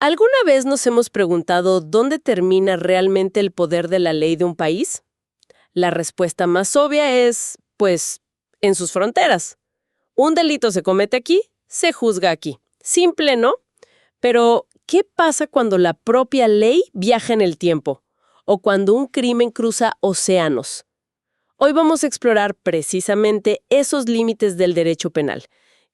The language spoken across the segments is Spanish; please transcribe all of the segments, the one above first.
¿Alguna vez nos hemos preguntado dónde termina realmente el poder de la ley de un país? La respuesta más obvia es, pues, en sus fronteras. Un delito se comete aquí, se juzga aquí. Simple, ¿no? Pero, ¿qué pasa cuando la propia ley viaja en el tiempo? ¿O cuando un crimen cruza océanos? Hoy vamos a explorar precisamente esos límites del derecho penal,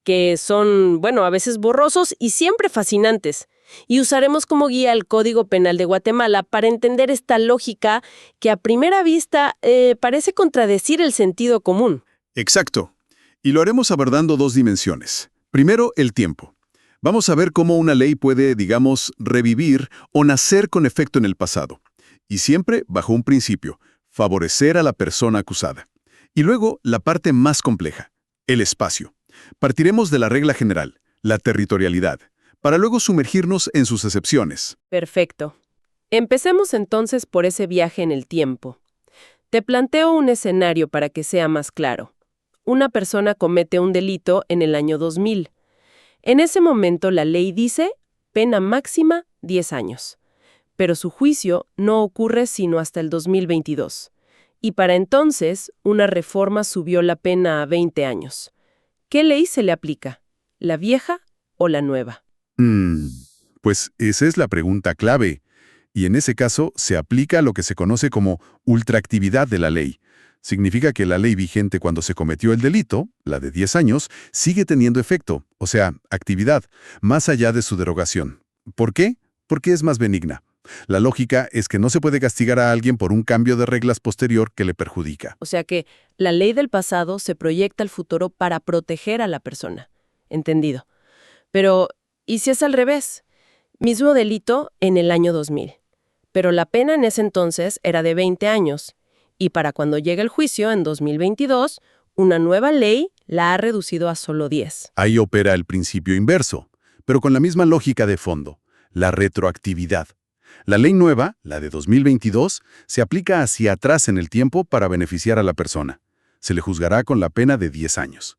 que son, bueno, a veces borrosos y siempre fascinantes. Y usaremos como guía el Código Penal de Guatemala para entender esta lógica que a primera vista parece contradecir el sentido común. Exacto. Y lo haremos abordando dos dimensiones. Primero, el tiempo. Vamos a ver cómo una ley puede, digamos, revivir o nacer con efecto en el pasado. Y siempre bajo un principio: favorecer a la persona acusada. Y luego, la parte más compleja: el espacio. Partiremos de la regla general, la territorialidad, para luego sumergirnos en sus excepciones. Perfecto. Empecemos entonces por ese viaje en el tiempo. Te planteo un escenario para que sea más claro. Una persona comete un delito en el año 2000. En ese momento la ley dice pena máxima 10 años. Pero su juicio no ocurre sino hasta el 2022. Y para entonces, una reforma subió la pena a 20 años. ¿Qué ley se le aplica? ¿La vieja o la nueva? Pues esa es la pregunta clave. Y en ese caso se aplica lo que se conoce como ultraactividad de la ley. Significa que la ley vigente cuando se cometió el delito, la de 10 años, sigue teniendo efecto, o sea, actividad, más allá de su derogación. ¿Por qué? Porque es más benigna. La lógica es que no se puede castigar a alguien por un cambio de reglas posterior que le perjudica. O sea que la ley del pasado se proyecta al futuro para proteger a la persona. Entendido. Pero, ¿y si es al revés? Mismo delito en el año 2000. Pero la pena en ese entonces era de 20 años. Y para cuando llega el juicio, en 2022, una nueva ley la ha reducido a solo 10. Ahí opera el principio inverso, pero con la misma lógica de fondo: la retroactividad. La ley nueva, la de 2022, se aplica hacia atrás en el tiempo para beneficiar a la persona. Se le juzgará con la pena de 10 años.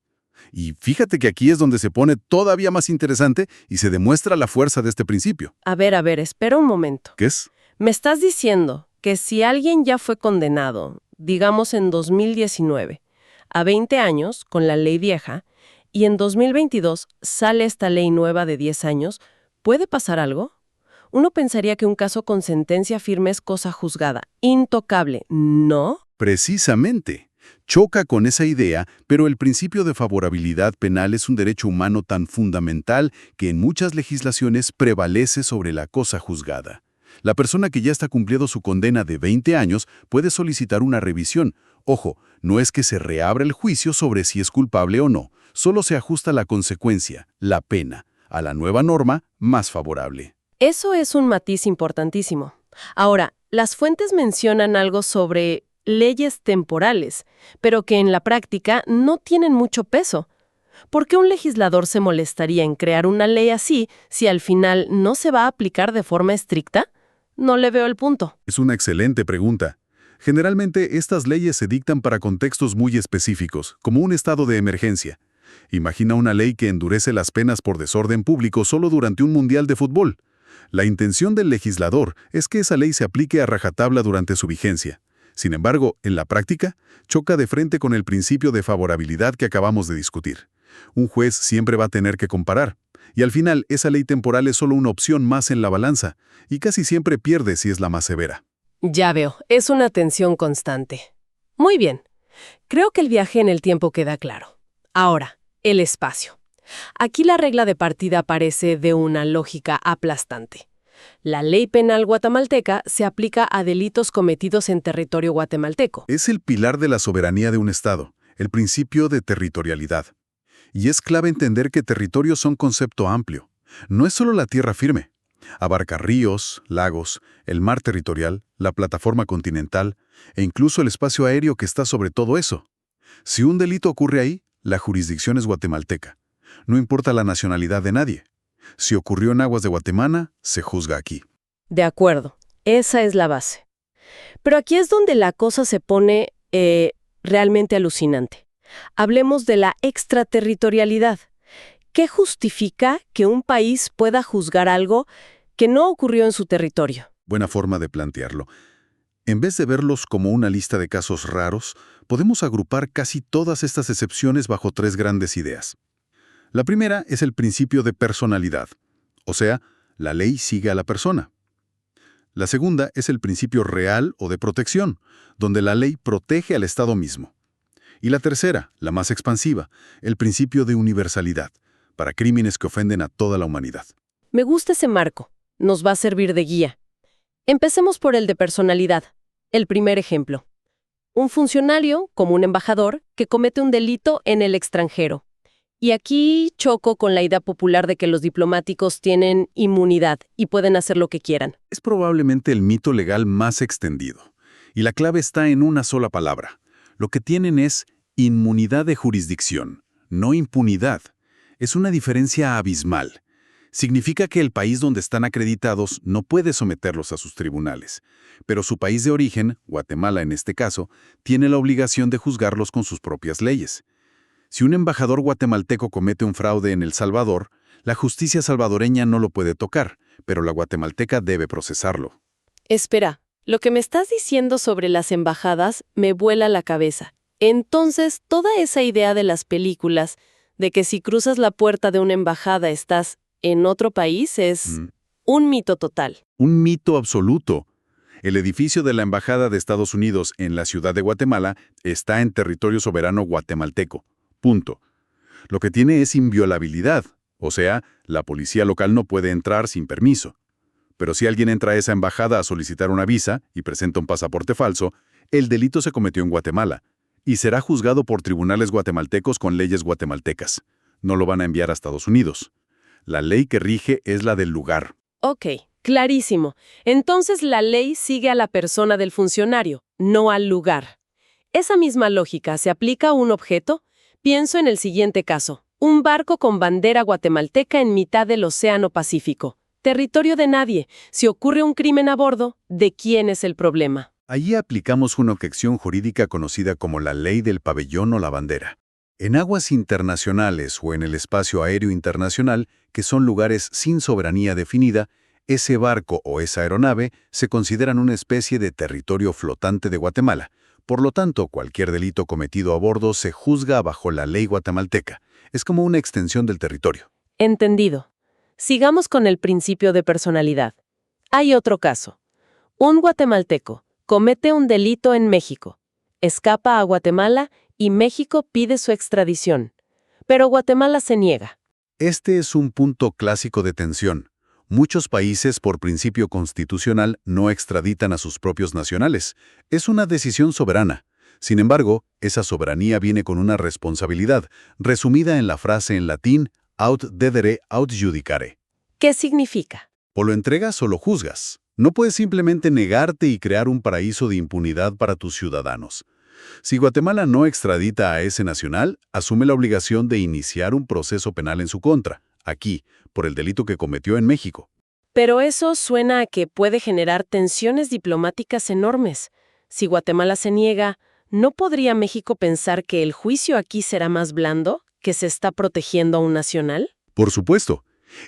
Y fíjate que aquí es donde se pone todavía más interesante y se demuestra la fuerza de este principio. A ver, espera un momento. ¿Qué es? Me estás diciendo que si alguien ya fue condenado, digamos en 2019, a 20 años con la ley vieja, y en 2022 sale esta ley nueva de 10 años, ¿puede pasar algo? Uno pensaría que un caso con sentencia firme es cosa juzgada, intocable, ¿no? Precisamente. Choca con esa idea, pero el principio de favorabilidad penal es un derecho humano tan fundamental que en muchas legislaciones prevalece sobre la cosa juzgada. La persona que ya está cumpliendo su condena de 20 años puede solicitar una revisión. Ojo, no es que se reabra el juicio sobre si es culpable o no, solo se ajusta la consecuencia, la pena, a la nueva norma más favorable. Eso es un matiz importantísimo. Ahora, las fuentes mencionan algo sobre leyes temporales, pero que en la práctica no tienen mucho peso. ¿Por qué un legislador se molestaría en crear una ley así si al final no se va a aplicar de forma estricta? No le veo el punto. Es una excelente pregunta. Generalmente, estas leyes se dictan para contextos muy específicos, como un estado de emergencia. Imagina una ley que endurece las penas por desorden público solo durante un mundial de fútbol. La intención del legislador es que esa ley se aplique a rajatabla durante su vigencia. Sin embargo, en la práctica, choca de frente con el principio de favorabilidad que acabamos de discutir. Un juez siempre va a tener que comparar. Y al final, esa ley temporal es solo una opción más en la balanza, y casi siempre pierde si es la más severa. Ya veo, es una tensión constante. Muy bien, creo que el viaje en el tiempo queda claro. Ahora, el espacio. Aquí la regla de partida parece de una lógica aplastante. La ley penal guatemalteca se aplica a delitos cometidos en territorio guatemalteco. Es el pilar de la soberanía de un Estado, el principio de territorialidad. Y es clave entender que territorios son concepto amplio. No es solo la tierra firme. Abarca ríos, lagos, el mar territorial, la plataforma continental e incluso el espacio aéreo que está sobre todo eso. Si un delito ocurre ahí, la jurisdicción es guatemalteca. No importa la nacionalidad de nadie. Si ocurrió en aguas de Guatemala, se juzga aquí. De acuerdo, esa es la base. Pero aquí es donde la cosa se pone realmente alucinante. Hablemos de la extraterritorialidad. ¿Qué justifica que un país pueda juzgar algo que no ocurrió en su territorio. Buena forma de plantearlo. En vez de verlos como una lista de casos raros, podemos agrupar casi todas estas excepciones bajo tres grandes ideas. La primera es el principio de personalidad, o sea, la ley sigue a la persona. La segunda es el principio real o de protección, donde la ley protege al Estado mismo. Y la tercera, la más expansiva, el principio de universalidad, para crímenes que ofenden a toda la humanidad. Me gusta ese marco. Nos va a servir de guía. Empecemos por el de personalidad. El primer ejemplo. Un funcionario, como un embajador, que comete un delito en el extranjero. Y aquí choco con la idea popular de que los diplomáticos tienen inmunidad y pueden hacer lo que quieran. Es probablemente el mito legal más extendido. Y la clave está en una sola palabra. Lo que tienen es inmunidad de jurisdicción, no impunidad. Es una diferencia abismal. Significa que el país donde están acreditados no puede someterlos a sus tribunales, pero su país de origen, Guatemala en este caso, tiene la obligación de juzgarlos con sus propias leyes. Si un embajador guatemalteco comete un fraude en El Salvador, la justicia salvadoreña no lo puede tocar, pero la guatemalteca debe procesarlo. Espera, lo que me estás diciendo sobre las embajadas me vuela la cabeza. Entonces, toda esa idea de las películas, de que si cruzas la puerta de una embajada estás en otro país, es un mito total. Un mito absoluto. El edificio de la Embajada de Estados Unidos en la ciudad de Guatemala está en territorio soberano guatemalteco. Punto. Lo que tiene es inviolabilidad, o sea, la policía local no puede entrar sin permiso. Pero si alguien entra a esa embajada a solicitar una visa y presenta un pasaporte falso, el delito se cometió en Guatemala y será juzgado por tribunales guatemaltecos con leyes guatemaltecas. No lo van a enviar a Estados Unidos. La ley que rige es la del lugar. Ok, clarísimo. Entonces la ley sigue a la persona del funcionario, no al lugar. ¿Esa misma lógica se aplica a un objeto? Pienso en el siguiente caso. Un barco con bandera guatemalteca en mitad del Océano Pacífico. Territorio de nadie. Si ocurre un crimen a bordo, ¿de quién es el problema? Allí aplicamos una objeción jurídica conocida como la ley del pabellón o la bandera. En aguas internacionales o en el espacio aéreo internacional, que son lugares sin soberanía definida, ese barco o esa aeronave se consideran una especie de territorio flotante de Guatemala. Por lo tanto, cualquier delito cometido a bordo se juzga bajo la ley guatemalteca. Es como una extensión del territorio. Entendido. Sigamos con el principio de personalidad. Hay otro caso. Un guatemalteco comete un delito en México, escapa a Guatemala y México pide su extradición. Pero Guatemala se niega. Este es un punto clásico de tensión. Muchos países, por principio constitucional, no extraditan a sus propios nacionales. Es una decisión soberana. Sin embargo, esa soberanía viene con una responsabilidad, resumida en la frase en latín aut dedere aut judicare. ¿Qué significa? O lo entregas o lo juzgas. No puedes simplemente negarte y crear un paraíso de impunidad para tus ciudadanos. Si Guatemala no extradita a ese nacional, asume la obligación de iniciar un proceso penal en su contra, aquí, por el delito que cometió en México. Pero eso suena a que puede generar tensiones diplomáticas enormes. Si Guatemala se niega, ¿no podría México pensar que el juicio aquí será más blando, que se está protegiendo a un nacional? Por supuesto.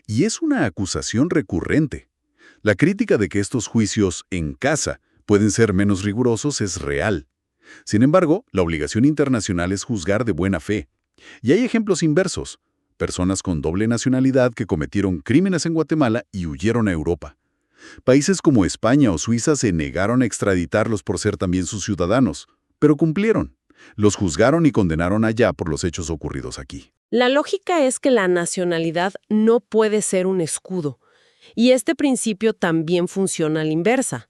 Y es una acusación recurrente. La crítica de que estos juicios en casa pueden ser menos rigurosos es real. Sin embargo, la obligación internacional es juzgar de buena fe. Y hay ejemplos inversos. Personas con doble nacionalidad que cometieron crímenes en Guatemala y huyeron a Europa. Países como España o Suiza se negaron a extraditarlos por ser también sus ciudadanos, pero cumplieron. Los juzgaron y condenaron allá por los hechos ocurridos aquí. La lógica es que la nacionalidad no puede ser un escudo. Y este principio también funciona a la inversa,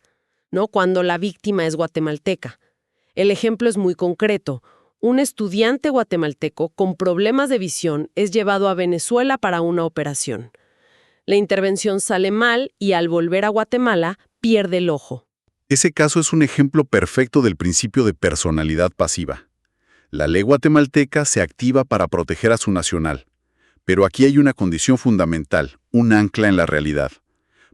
¿no? Cuando la víctima es guatemalteca. El ejemplo es muy concreto. Un estudiante guatemalteco con problemas de visión es llevado a Venezuela para una operación. La intervención sale mal y al volver a Guatemala pierde el ojo. Ese caso es un ejemplo perfecto del principio de personalidad pasiva. La ley guatemalteca se activa para proteger a su nacional. Pero aquí hay una condición fundamental, un ancla en la realidad.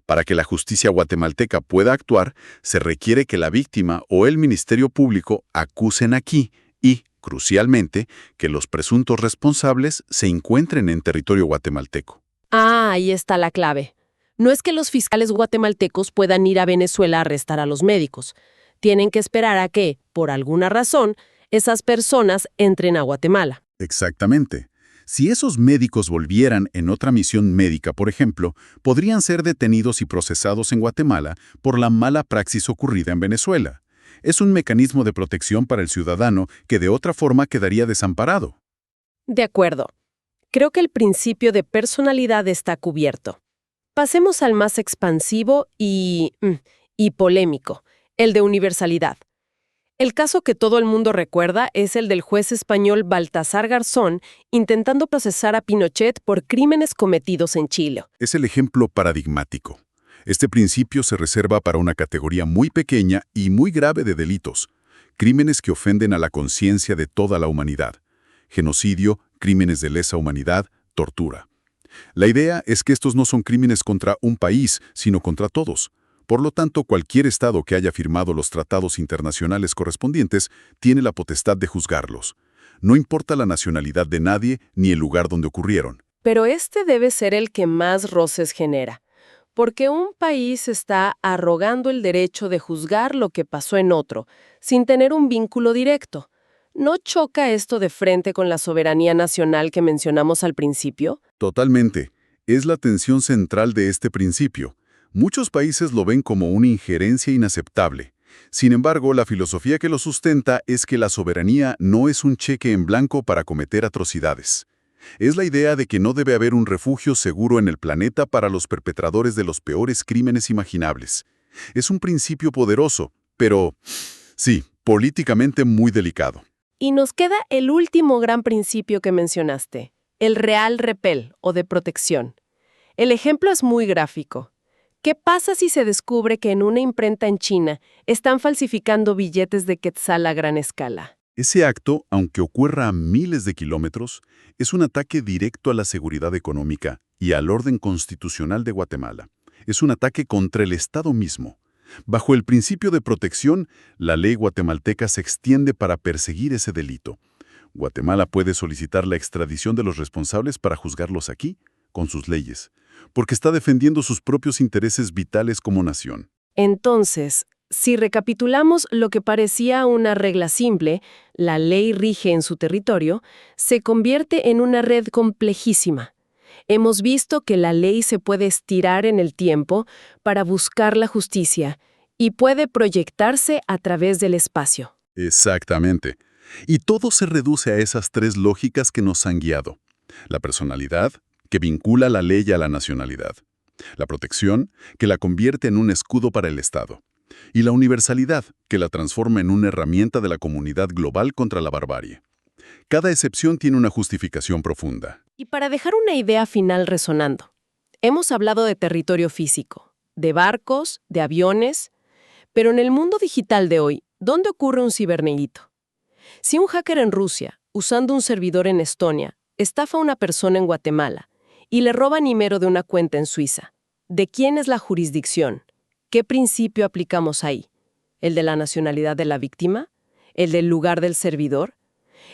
Para que la justicia guatemalteca pueda actuar, se requiere que la víctima o el Ministerio Público acusen aquí y, crucialmente, que los presuntos responsables se encuentren en territorio guatemalteco. Ah, ahí está la clave. No es que los fiscales guatemaltecos puedan ir a Venezuela a arrestar a los médicos. Tienen que esperar a que, por alguna razón, esas personas entren a Guatemala. Exactamente. Si esos médicos volvieran en otra misión médica, por ejemplo, podrían ser detenidos y procesados en Guatemala por la mala praxis ocurrida en Venezuela. Es un mecanismo de protección para el ciudadano que de otra forma quedaría desamparado. De acuerdo. Creo que el principio de personalidad está cubierto. Pasemos al más expansivo y polémico, el de universalidad. El caso que todo el mundo recuerda es el del juez español Baltasar Garzón intentando procesar a Pinochet por crímenes cometidos en Chile. Es el ejemplo paradigmático. Este principio se reserva para una categoría muy pequeña y muy grave de delitos, crímenes que ofenden a la conciencia de toda la humanidad. Genocidio, crímenes de lesa humanidad, tortura. La idea es que estos no son crímenes contra un país, sino contra todos. Por lo tanto, cualquier Estado que haya firmado los tratados internacionales correspondientes tiene la potestad de juzgarlos. No importa la nacionalidad de nadie ni el lugar donde ocurrieron. Pero este debe ser el que más roces genera, porque un país está arrogando el derecho de juzgar lo que pasó en otro, sin tener un vínculo directo. ¿No choca esto de frente con la soberanía nacional que mencionamos al principio? Totalmente. Es la tensión central de este principio. Muchos países lo ven como una injerencia inaceptable. Sin embargo, la filosofía que lo sustenta es que la soberanía no es un cheque en blanco para cometer atrocidades. Es la idea de que no debe haber un refugio seguro en el planeta para los perpetradores de los peores crímenes imaginables. Es un principio poderoso, pero, sí, políticamente muy delicado. Y nos queda el último gran principio que mencionaste, el real repel o de protección. El ejemplo es muy gráfico. ¿Qué pasa si se descubre que en una imprenta en China están falsificando billetes de quetzal a gran escala? Ese acto, aunque ocurra a miles de kilómetros, es un ataque directo a la seguridad económica y al orden constitucional de Guatemala. Es un ataque contra el Estado mismo. Bajo el principio de protección, la ley guatemalteca se extiende para perseguir ese delito. Guatemala puede solicitar la extradición de los responsables para juzgarlos aquí, con sus leyes, porque está defendiendo sus propios intereses vitales como nación. Entonces, si recapitulamos lo que parecía una regla simple, la ley rige en su territorio, se convierte en una red complejísima. Hemos visto que la ley se puede estirar en el tiempo para buscar la justicia y puede proyectarse a través del espacio. Exactamente. Y todo se reduce a esas tres lógicas que nos han guiado. La personalidad, que vincula la ley a la nacionalidad. La protección, que la convierte en un escudo para el Estado. Y la universalidad, que la transforma en una herramienta de la comunidad global contra la barbarie. Cada excepción tiene una justificación profunda. Y para dejar una idea final resonando, hemos hablado de territorio físico, de barcos, de aviones, pero en el mundo digital de hoy, ¿dónde ocurre un ciberdelito? Si un hacker en Rusia, usando un servidor en Estonia, estafa a una persona en Guatemala y le roba dinero de una cuenta en Suiza, ¿de quién es la jurisdicción? ¿Qué principio aplicamos ahí? ¿El de la nacionalidad de la víctima? ¿El del lugar del servidor?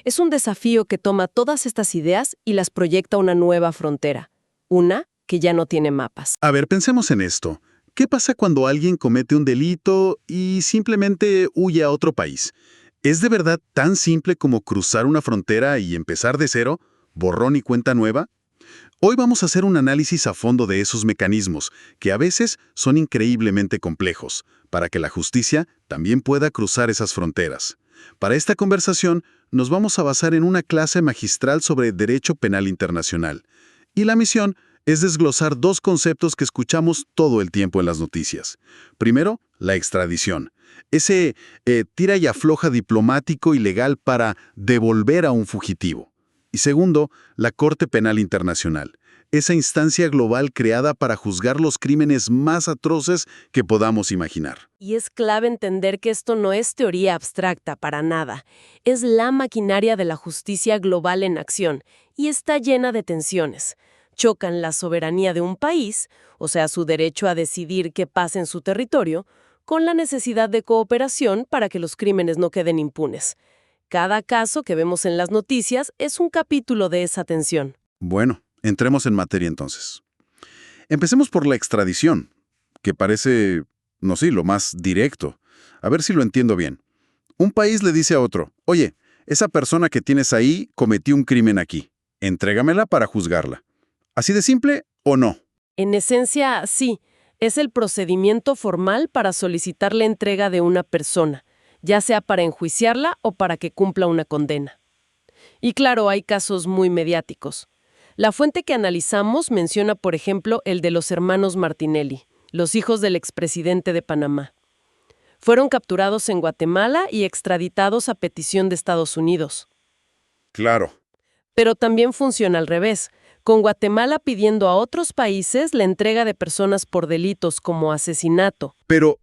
Es un desafío que toma todas estas ideas y las proyecta a una nueva frontera, una que ya no tiene mapas. A ver, pensemos en esto. ¿Qué pasa cuando alguien comete un delito y simplemente huye a otro país? ¿Es de verdad tan simple como cruzar una frontera y empezar de cero, borrón y cuenta nueva? Hoy vamos a hacer un análisis a fondo de esos mecanismos, que a veces son increíblemente complejos, para que la justicia también pueda cruzar esas fronteras. Para esta conversación, nos vamos a basar en una clase magistral sobre Derecho Penal Internacional. Y la misión es desglosar dos conceptos que escuchamos todo el tiempo en las noticias. Primero, la extradición. Ese tira y afloja diplomático y legal para devolver a un fugitivo. Y segundo, la Corte Penal Internacional. Esa instancia global creada para juzgar los crímenes más atroces que podamos imaginar. Y es clave entender que esto no es teoría abstracta para nada. Es la maquinaria de la justicia global en acción y está llena de tensiones. Chocan la soberanía de un país, o sea, su derecho a decidir qué pasa en su territorio, con la necesidad de cooperación para que los crímenes no queden impunes. Cada caso que vemos en las noticias es un capítulo de esa tensión. Bueno, entremos en materia entonces. Empecemos por la extradición, que parece, no sé, lo más directo. A ver si lo entiendo bien. Un país le dice a otro, oye, esa persona que tienes ahí cometió un crimen aquí. Entrégamela para juzgarla. ¿Así de simple o no? En esencia, sí, es el procedimiento formal para solicitar la entrega de una persona, ya sea para enjuiciarla o para que cumpla una condena. Y claro, hay casos muy mediáticos. La fuente que analizamos menciona, por ejemplo, el de los hermanos Martinelli, los hijos del expresidente de Panamá. Fueron capturados en Guatemala y extraditados a petición de Estados Unidos. Claro. Pero también funciona al revés, con Guatemala pidiendo a otros países la entrega de personas por delitos como asesinato. Pero,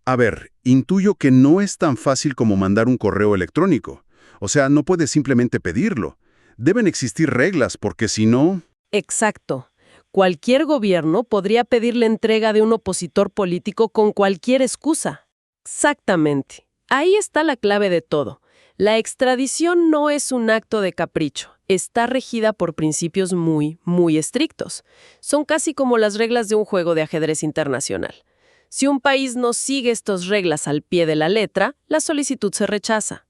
a ver, intuyo que no es tan fácil como mandar un correo electrónico. O sea, no puedes simplemente pedirlo. Deben existir reglas, porque si no... Exacto. Cualquier gobierno podría pedir la entrega de un opositor político con cualquier excusa. Exactamente. Ahí está la clave de todo. La extradición no es un acto de capricho. Está regida por principios muy, muy estrictos. Son casi como las reglas de un juego de ajedrez internacional. Si un país no sigue estas reglas al pie de la letra, la solicitud se rechaza.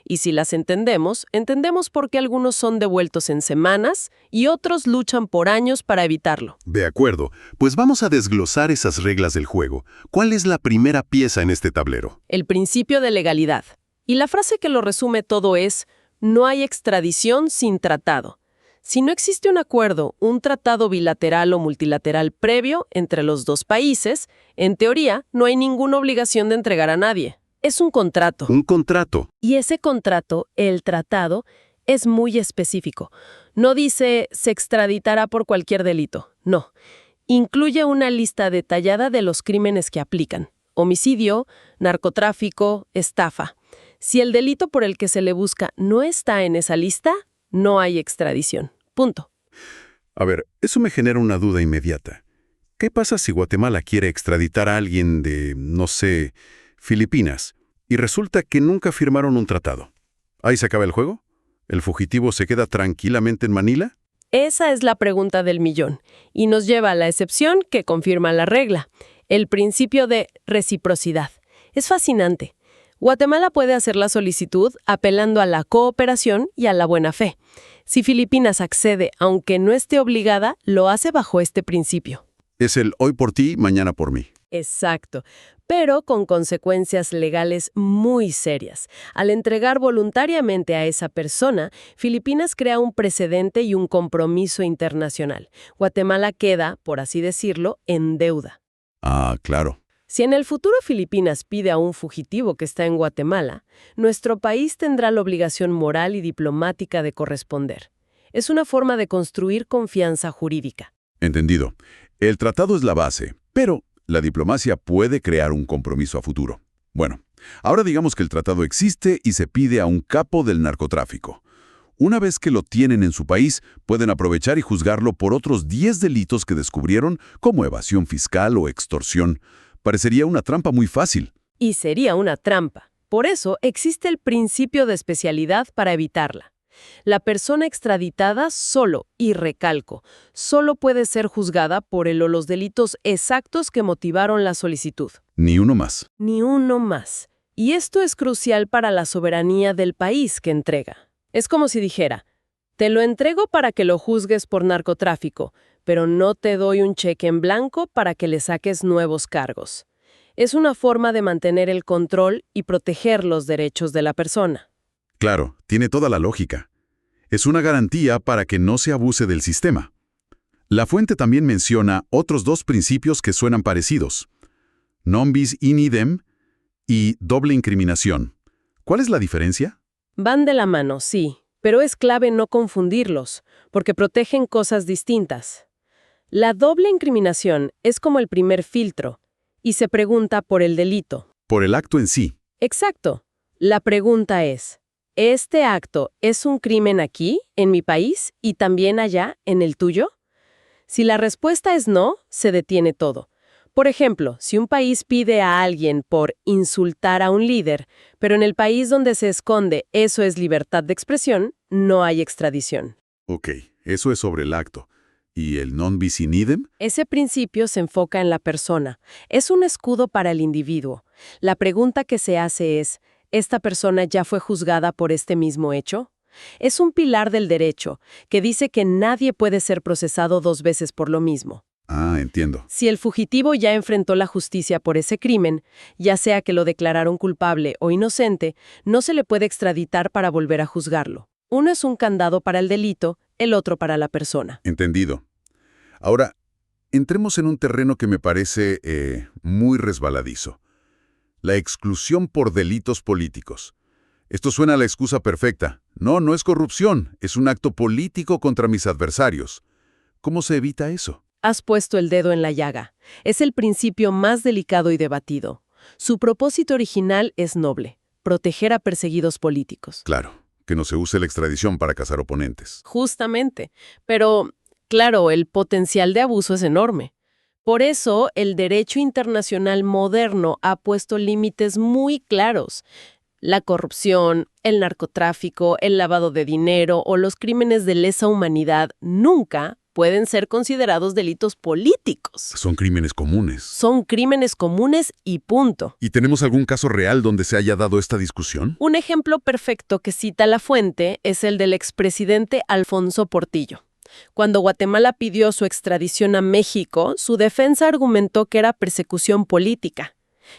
Y si las entendemos, entendemos por qué algunos son devueltos en semanas y otros luchan por años para evitarlo. De acuerdo, pues vamos a desglosar esas reglas del juego. ¿Cuál es la primera pieza en este tablero? El principio de legalidad. Y la frase que lo resume todo es: no hay extradición sin tratado. Si no existe un acuerdo, un tratado bilateral o multilateral previo entre los dos países, en teoría no hay ninguna obligación de entregar a nadie. Es un contrato. Un contrato. Y ese contrato, el tratado, es muy específico. No dice se extraditará por cualquier delito. No. Incluye una lista detallada de los crímenes que aplican: homicidio, narcotráfico, estafa. Si el delito por el que se le busca no está en esa lista, no hay extradición. Punto. A ver, eso me genera una duda inmediata. ¿Qué pasa si Guatemala quiere extraditar a alguien de, no sé, Filipinas, y resulta que nunca firmaron un tratado? ¿Ahí se acaba el juego? ¿El fugitivo se queda tranquilamente en Manila? Esa es la pregunta del millón, y nos lleva a la excepción que confirma la regla, el principio de reciprocidad. Es fascinante. Guatemala puede hacer la solicitud apelando a la cooperación y a la buena fe. Si Filipinas accede, aunque no esté obligada, lo hace bajo este principio. Es el hoy por ti, mañana por mí. Exacto, pero con consecuencias legales muy serias. Al entregar voluntariamente a esa persona, Filipinas crea un precedente y un compromiso internacional. Guatemala queda, por así decirlo, en deuda. Ah, claro. Si en el futuro Filipinas pide a un fugitivo que está en Guatemala, nuestro país tendrá la obligación moral y diplomática de corresponder. Es una forma de construir confianza jurídica. Entendido. El tratado es la base, pero la diplomacia puede crear un compromiso a futuro. Bueno, ahora digamos que el tratado existe y se pide a un capo del narcotráfico. Una vez que lo tienen en su país, pueden aprovechar y juzgarlo por otros 10 delitos que descubrieron, como evasión fiscal o extorsión. Parecería una trampa muy fácil. Y sería una trampa. Por eso existe el principio de especialidad para evitarla. La persona extraditada solo, y recalco, solo puede ser juzgada por el o los delitos exactos que motivaron la solicitud. Ni uno más. Ni uno más. Y esto es crucial para la soberanía del país que entrega. Es como si dijera: te lo entrego para que lo juzgues por narcotráfico, pero no te doy un cheque en blanco para que le saques nuevos cargos. Es una forma de mantener el control y proteger los derechos de la persona. Claro, tiene toda la lógica. Es una garantía para que no se abuse del sistema. La fuente también menciona otros dos principios que suenan parecidos: non bis in idem y doble incriminación. ¿Cuál es la diferencia? Van de la mano, sí, pero es clave no confundirlos, porque protegen cosas distintas. La doble incriminación es como el primer filtro, y se pregunta por el delito. Por el acto en sí. Exacto. La pregunta es: ¿este acto es un crimen aquí, en mi país, y también allá, en el tuyo? Si la respuesta es no, se detiene todo. Por ejemplo, si un país pide a alguien por insultar a un líder, pero en el país donde se esconde eso es libertad de expresión, no hay extradición. Ok, eso es sobre el acto. ¿Y el non bis in idem? Ese principio se enfoca en la persona. Es un escudo para el individuo. La pregunta que se hace es, ¿esta persona ya fue juzgada por este mismo hecho? Es un pilar del derecho, que dice que nadie puede ser procesado 2 veces por lo mismo. Ah, entiendo. Si el fugitivo ya enfrentó la justicia por ese crimen, ya sea que lo declararon culpable o inocente, no se le puede extraditar para volver a juzgarlo. Uno es un candado para el delito, el otro para la persona. Entendido. Ahora, entremos en un terreno que me parece muy resbaladizo. La exclusión por delitos políticos. Esto suena a la excusa perfecta. No, no es corrupción, es un acto político contra mis adversarios. ¿Cómo se evita eso? Has puesto el dedo en la llaga. Es el principio más delicado y debatido. Su propósito original es noble: proteger a perseguidos políticos. Claro, que no se use la extradición para cazar oponentes. Justamente. Pero, claro, el potencial de abuso es enorme. Por eso, el derecho internacional moderno ha puesto límites muy claros. La corrupción, el narcotráfico, el lavado de dinero o los crímenes de lesa humanidad nunca pueden ser considerados delitos políticos. Son crímenes comunes. Son crímenes comunes y punto. ¿Y tenemos algún caso real donde se haya dado esta discusión? Un ejemplo perfecto que cita la fuente es el del expresidente Alfonso Portillo. Cuando Guatemala pidió su extradición a México, su defensa argumentó que era persecución política.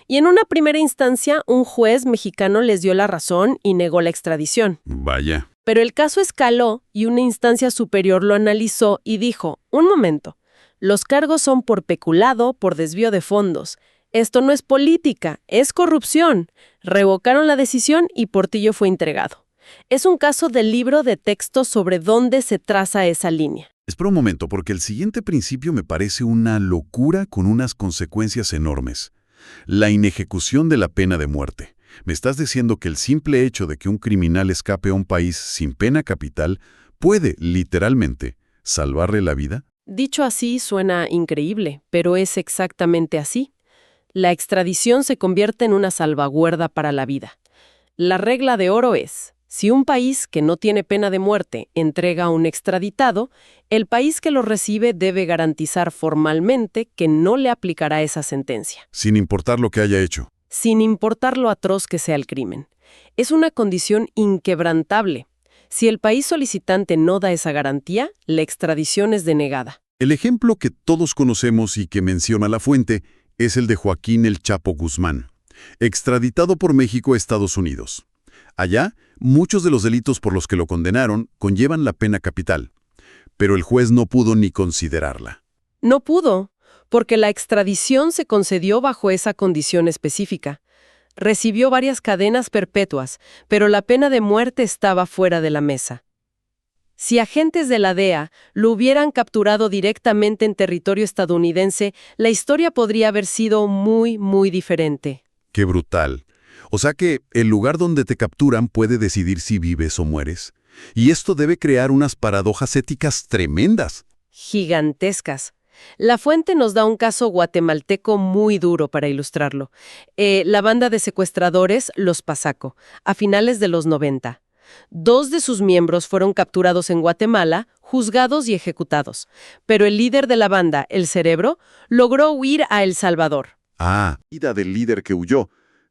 Y en una primera instancia, un juez mexicano les dio la razón y negó la extradición. Vaya. Pero el caso escaló y una instancia superior lo analizó y dijo, un momento, los cargos son por peculado, por desvío de fondos. Esto no es política, es corrupción. Revocaron la decisión y Portillo fue entregado. Es un caso del libro de texto sobre dónde se traza esa línea. Espera un momento, porque el siguiente principio me parece una locura con unas consecuencias enormes. La inejecución de la pena de muerte. ¿Me estás diciendo que el simple hecho de que un criminal escape a un país sin pena capital puede, literalmente, salvarle la vida? Dicho así suena increíble, pero es exactamente así. La extradición se convierte en una salvaguarda para la vida. La regla de oro es, si un país que no tiene pena de muerte entrega a un extraditado, el país que lo recibe debe garantizar formalmente que no le aplicará esa sentencia. Sin importar lo que haya hecho. Sin importar lo atroz que sea el crimen. Es una condición inquebrantable. Si el país solicitante no da esa garantía, la extradición es denegada. El ejemplo que todos conocemos y que menciona la fuente es el de Joaquín El Chapo Guzmán, extraditado por México a Estados Unidos. Allá, muchos de los delitos por los que lo condenaron conllevan la pena capital, pero el juez no pudo ni considerarla. No pudo, porque la extradición se concedió bajo esa condición específica. Recibió varias cadenas perpetuas, pero la pena de muerte estaba fuera de la mesa. Si agentes de la DEA lo hubieran capturado directamente en territorio estadounidense, la historia podría haber sido muy, muy diferente. ¡Qué brutal! O sea que el lugar donde te capturan puede decidir si vives o mueres. Y esto debe crear unas paradojas éticas tremendas. Gigantescas. La fuente nos da un caso guatemalteco muy duro para ilustrarlo. La banda de secuestradores Los Pasaco, a finales de los 90. 2 de sus miembros fueron capturados en Guatemala, juzgados y ejecutados. Pero el líder de la banda, El Cerebro, logró huir a El Salvador. La vida del líder que huyó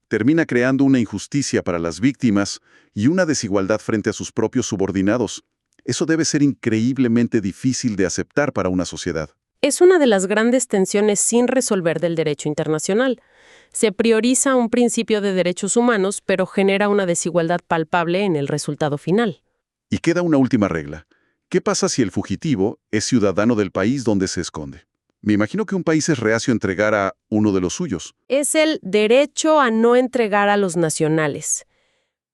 termina creando una injusticia para las víctimas y una desigualdad frente a sus propios subordinados. Eso debe ser increíblemente difícil de aceptar para una sociedad. Es una de las grandes tensiones sin resolver del derecho internacional. Se prioriza un principio de derechos humanos, pero genera una desigualdad palpable en el resultado final. Y queda una última regla. ¿Qué pasa si el fugitivo es ciudadano del país donde se esconde? Me imagino que un país es reacio a entregar a uno de los suyos. Es el derecho a no entregar a los nacionales.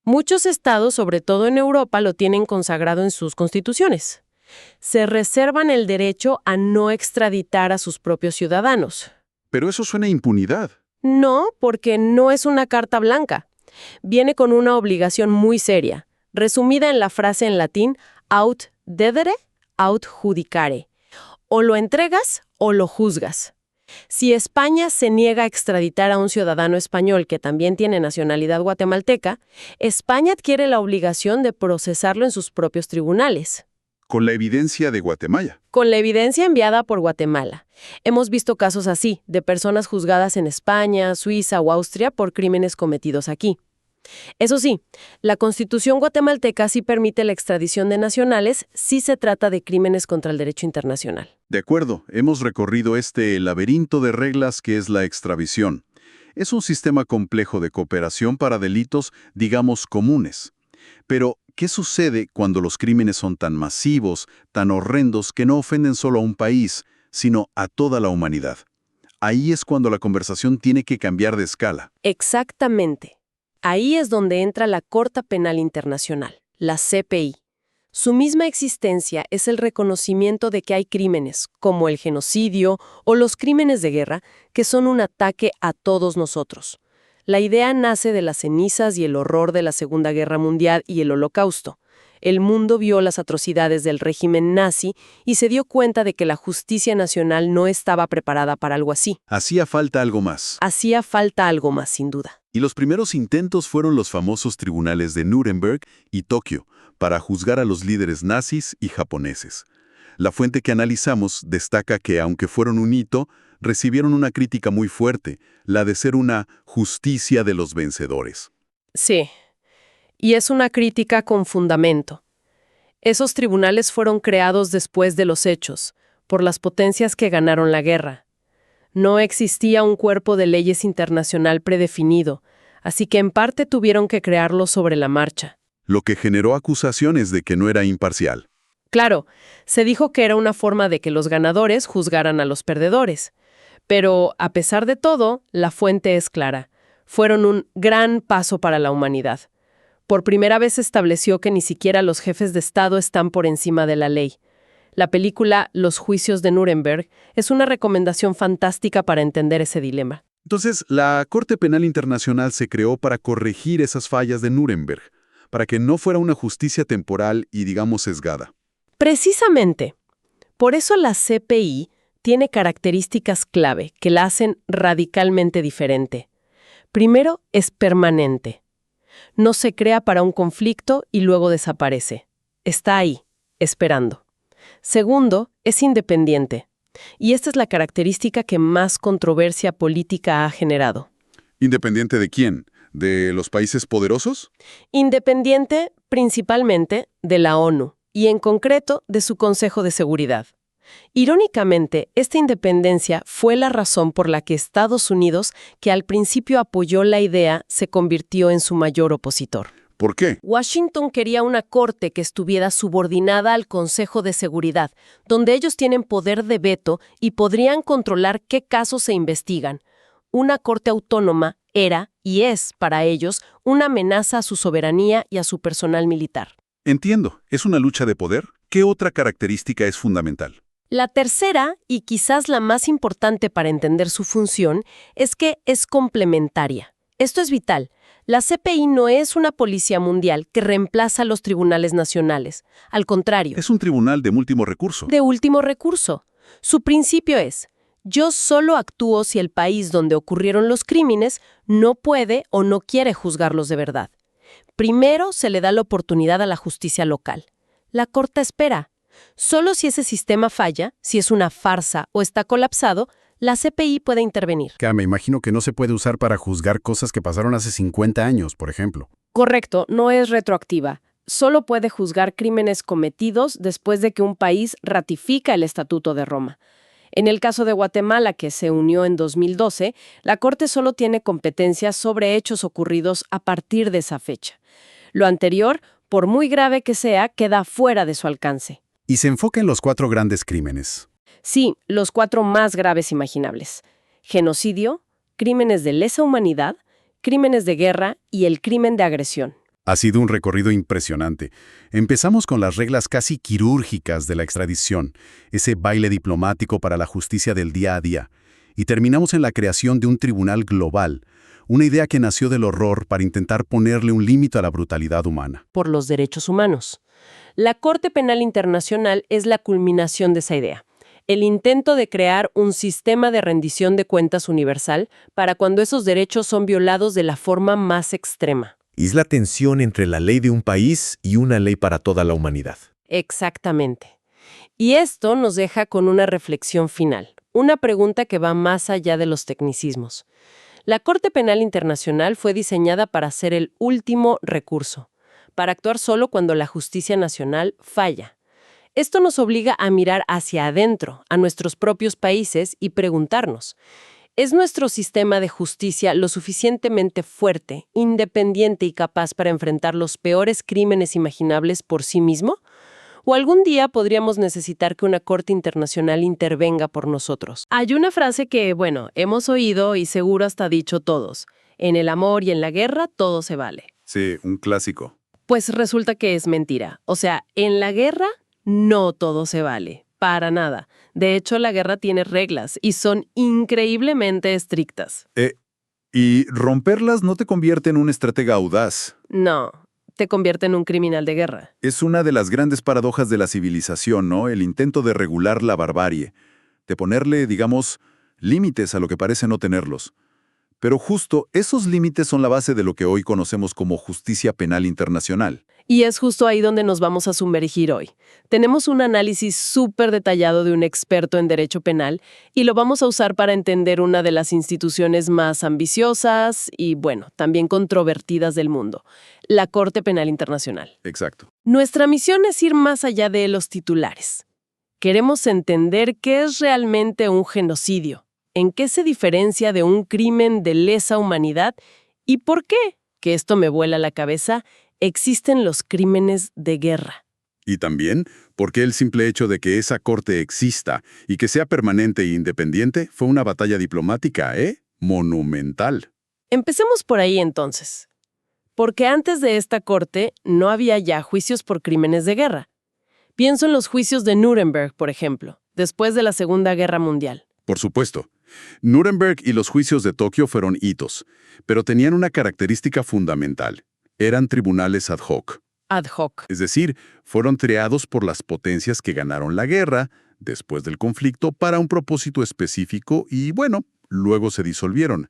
Muchos estados, sobre todo en Europa, lo tienen consagrado en sus constituciones. Se reservan el derecho a no extraditar a sus propios ciudadanos. Pero eso suena a impunidad. No, porque no es una carta blanca. Viene con una obligación muy seria, resumida en la frase en latín aut dedere, aut judicare. O lo entregas o lo juzgas. Si España se niega a extraditar a un ciudadano español que también tiene nacionalidad guatemalteca, España adquiere la obligación de procesarlo en sus propios tribunales. con la evidencia de Guatemala. Con la evidencia enviada por Guatemala. Hemos visto casos así, de personas juzgadas en España, Suiza o Austria por crímenes cometidos aquí. Eso sí, la Constitución guatemalteca sí permite la extradición de nacionales si se trata de crímenes contra el derecho internacional. De acuerdo, hemos recorrido este laberinto de reglas que es la extradición. Es un sistema complejo de cooperación para delitos, digamos, comunes. Pero, ¿qué sucede cuando los crímenes son tan masivos, tan horrendos, que no ofenden solo a un país, sino a toda la humanidad? Ahí es cuando la conversación tiene que cambiar de escala. Exactamente. Ahí es donde entra la Corte Penal Internacional, la CPI. Su misma existencia es el reconocimiento de que hay crímenes, como el genocidio o los crímenes de guerra, que son un ataque a todos nosotros. La idea nace de las cenizas y el horror de la Segunda Guerra Mundial y el Holocausto. El mundo vio las atrocidades del régimen nazi y se dio cuenta de que la justicia nacional no estaba preparada para algo así. Hacía falta algo más. Hacía falta algo más, sin duda. Y los primeros intentos fueron los famosos tribunales de Nuremberg y Tokio, para juzgar a los líderes nazis y japoneses. La fuente que analizamos destaca que, aunque fueron un hito, recibieron una crítica muy fuerte, la de ser una justicia de los vencedores. Sí, y es una crítica con fundamento. Esos tribunales fueron creados después de los hechos, por las potencias que ganaron la guerra. No existía un cuerpo de leyes internacional predefinido, así que en parte tuvieron que crearlo sobre la marcha. Lo que generó acusaciones de que no era imparcial. Claro, se dijo que era una forma de que los ganadores juzgaran a los perdedores. Pero, a pesar de todo, la fuente es clara. Fueron un gran paso para la humanidad. Por primera vez se estableció que ni siquiera los jefes de Estado están por encima de la ley. La película Los juicios de Nuremberg es una recomendación fantástica para entender ese dilema. Entonces, la Corte Penal Internacional se creó para corregir esas fallas de Nuremberg, para que no fuera una justicia temporal y, digamos, sesgada. Precisamente. Por eso la CPI tiene características clave que la hacen radicalmente diferente. Primero, es permanente. No se crea para un conflicto y luego desaparece. Está ahí, esperando. Segundo, es independiente. Y esta es la característica que más controversia política ha generado. ¿Independiente de quién? ¿De los países poderosos? Independiente, principalmente, de la ONU, y en concreto de su Consejo de Seguridad. Irónicamente, esta independencia fue la razón por la que Estados Unidos, que al principio apoyó la idea, se convirtió en su mayor opositor. ¿Por qué? Washington quería una corte que estuviera subordinada al Consejo de Seguridad, donde ellos tienen poder de veto y podrían controlar qué casos se investigan. Una corte autónoma era, y es, para ellos, una amenaza a su soberanía y a su personal militar. Entiendo, es una lucha de poder. ¿Qué otra característica es fundamental? La tercera, y quizás la más importante para entender su función, es que es complementaria. Esto es vital. La CPI no es una policía mundial que reemplaza a los tribunales nacionales. Al contrario. Es un tribunal de último recurso. De último recurso. Su principio es: yo solo actúo si el país donde ocurrieron los crímenes no puede o no quiere juzgarlos de verdad. Primero se le da la oportunidad a la justicia local. La Corte espera. Solo si ese sistema falla, si es una farsa o está colapsado, la CPI puede intervenir. Me imagino que no se puede usar para juzgar cosas que pasaron hace 50 años, por ejemplo. Correcto, no es retroactiva. Solo puede juzgar crímenes cometidos después de que un país ratifica el Estatuto de Roma. En el caso de Guatemala, que se unió en 2012, la Corte solo tiene competencias sobre hechos ocurridos a partir de esa fecha. Lo anterior, por muy grave que sea, queda fuera de su alcance. Y se enfoca en los 4 grandes crímenes. Sí, los 4 más graves imaginables: genocidio, crímenes de lesa humanidad, crímenes de guerra y el crimen de agresión. Ha sido un recorrido impresionante. Empezamos con las reglas casi quirúrgicas de la extradición, ese baile diplomático para la justicia del día a día, y terminamos en la creación de un tribunal global, una idea que nació del horror para intentar ponerle un límite a la brutalidad humana. Por los derechos humanos. La Corte Penal Internacional es la culminación de esa idea. El intento de crear un sistema de rendición de cuentas universal para cuando esos derechos son violados de la forma más extrema. Es la tensión entre la ley de un país y una ley para toda la humanidad. Exactamente. Y esto nos deja con una reflexión final, una pregunta que va más allá de los tecnicismos. La Corte Penal Internacional fue diseñada para ser el último recurso, para actuar solo cuando la justicia nacional falla. Esto nos obliga a mirar hacia adentro, a nuestros propios países, y preguntarnos, ¿es nuestro sistema de justicia lo suficientemente fuerte, independiente y capaz para enfrentar los peores crímenes imaginables por sí mismo? ¿O algún día podríamos necesitar que una corte internacional intervenga por nosotros? Hay una frase que, bueno, hemos oído y seguro hasta dicho todos. En el amor y en la guerra todo se vale. Sí, un clásico. Pues resulta que es mentira. O sea, en la guerra no todo se vale. Para nada. De hecho, la guerra tiene reglas y son increíblemente estrictas. Y romperlas no te convierte en un estratega audaz. No, te convierte en un criminal de guerra. Es una de las grandes paradojas de la civilización, ¿no? El intento de regular la barbarie, de ponerle, digamos, límites a lo que parece no tenerlos. Pero justo esos límites son la base de lo que hoy conocemos como justicia penal internacional. Y es justo ahí donde nos vamos a sumergir hoy. Tenemos un análisis súper detallado de un experto en derecho penal y lo vamos a usar para entender una de las instituciones más ambiciosas y, bueno, también controvertidas del mundo, la Corte Penal Internacional. Exacto. Nuestra misión es ir más allá de los titulares. Queremos entender qué es realmente un genocidio, en qué se diferencia de un crimen de lesa humanidad y por qué, que esto me vuela la cabeza, existen los crímenes de guerra. Y también, porque el simple hecho de que esa corte exista y que sea permanente e independiente fue una batalla diplomática, monumental. Empecemos por ahí entonces. Porque antes de esta corte no había ya juicios por crímenes de guerra. Pienso en los juicios de Nuremberg, por ejemplo, después de la Segunda Guerra Mundial. Por supuesto. Nuremberg y los juicios de Tokio fueron hitos, pero tenían una característica fundamental. Eran tribunales ad hoc. Ad hoc. Es decir, fueron creados por las potencias que ganaron la guerra después del conflicto para un propósito específico y, bueno, luego se disolvieron.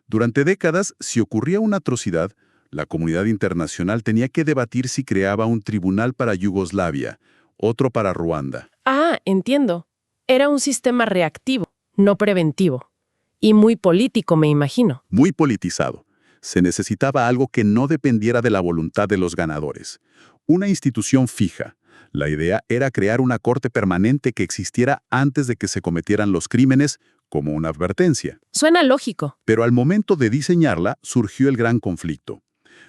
Durante décadas, si ocurría una atrocidad, la comunidad internacional tenía que debatir si creaba un tribunal para Yugoslavia, otro para Ruanda. Ah, entiendo. Era un sistema reactivo, no preventivo. Y muy político, me imagino. Muy politizado. Se necesitaba algo que no dependiera de la voluntad de los ganadores. Una institución fija. La idea era crear una corte permanente que existiera antes de que se cometieran los crímenes, como una advertencia. Suena lógico. Pero al momento de diseñarla, surgió el gran conflicto.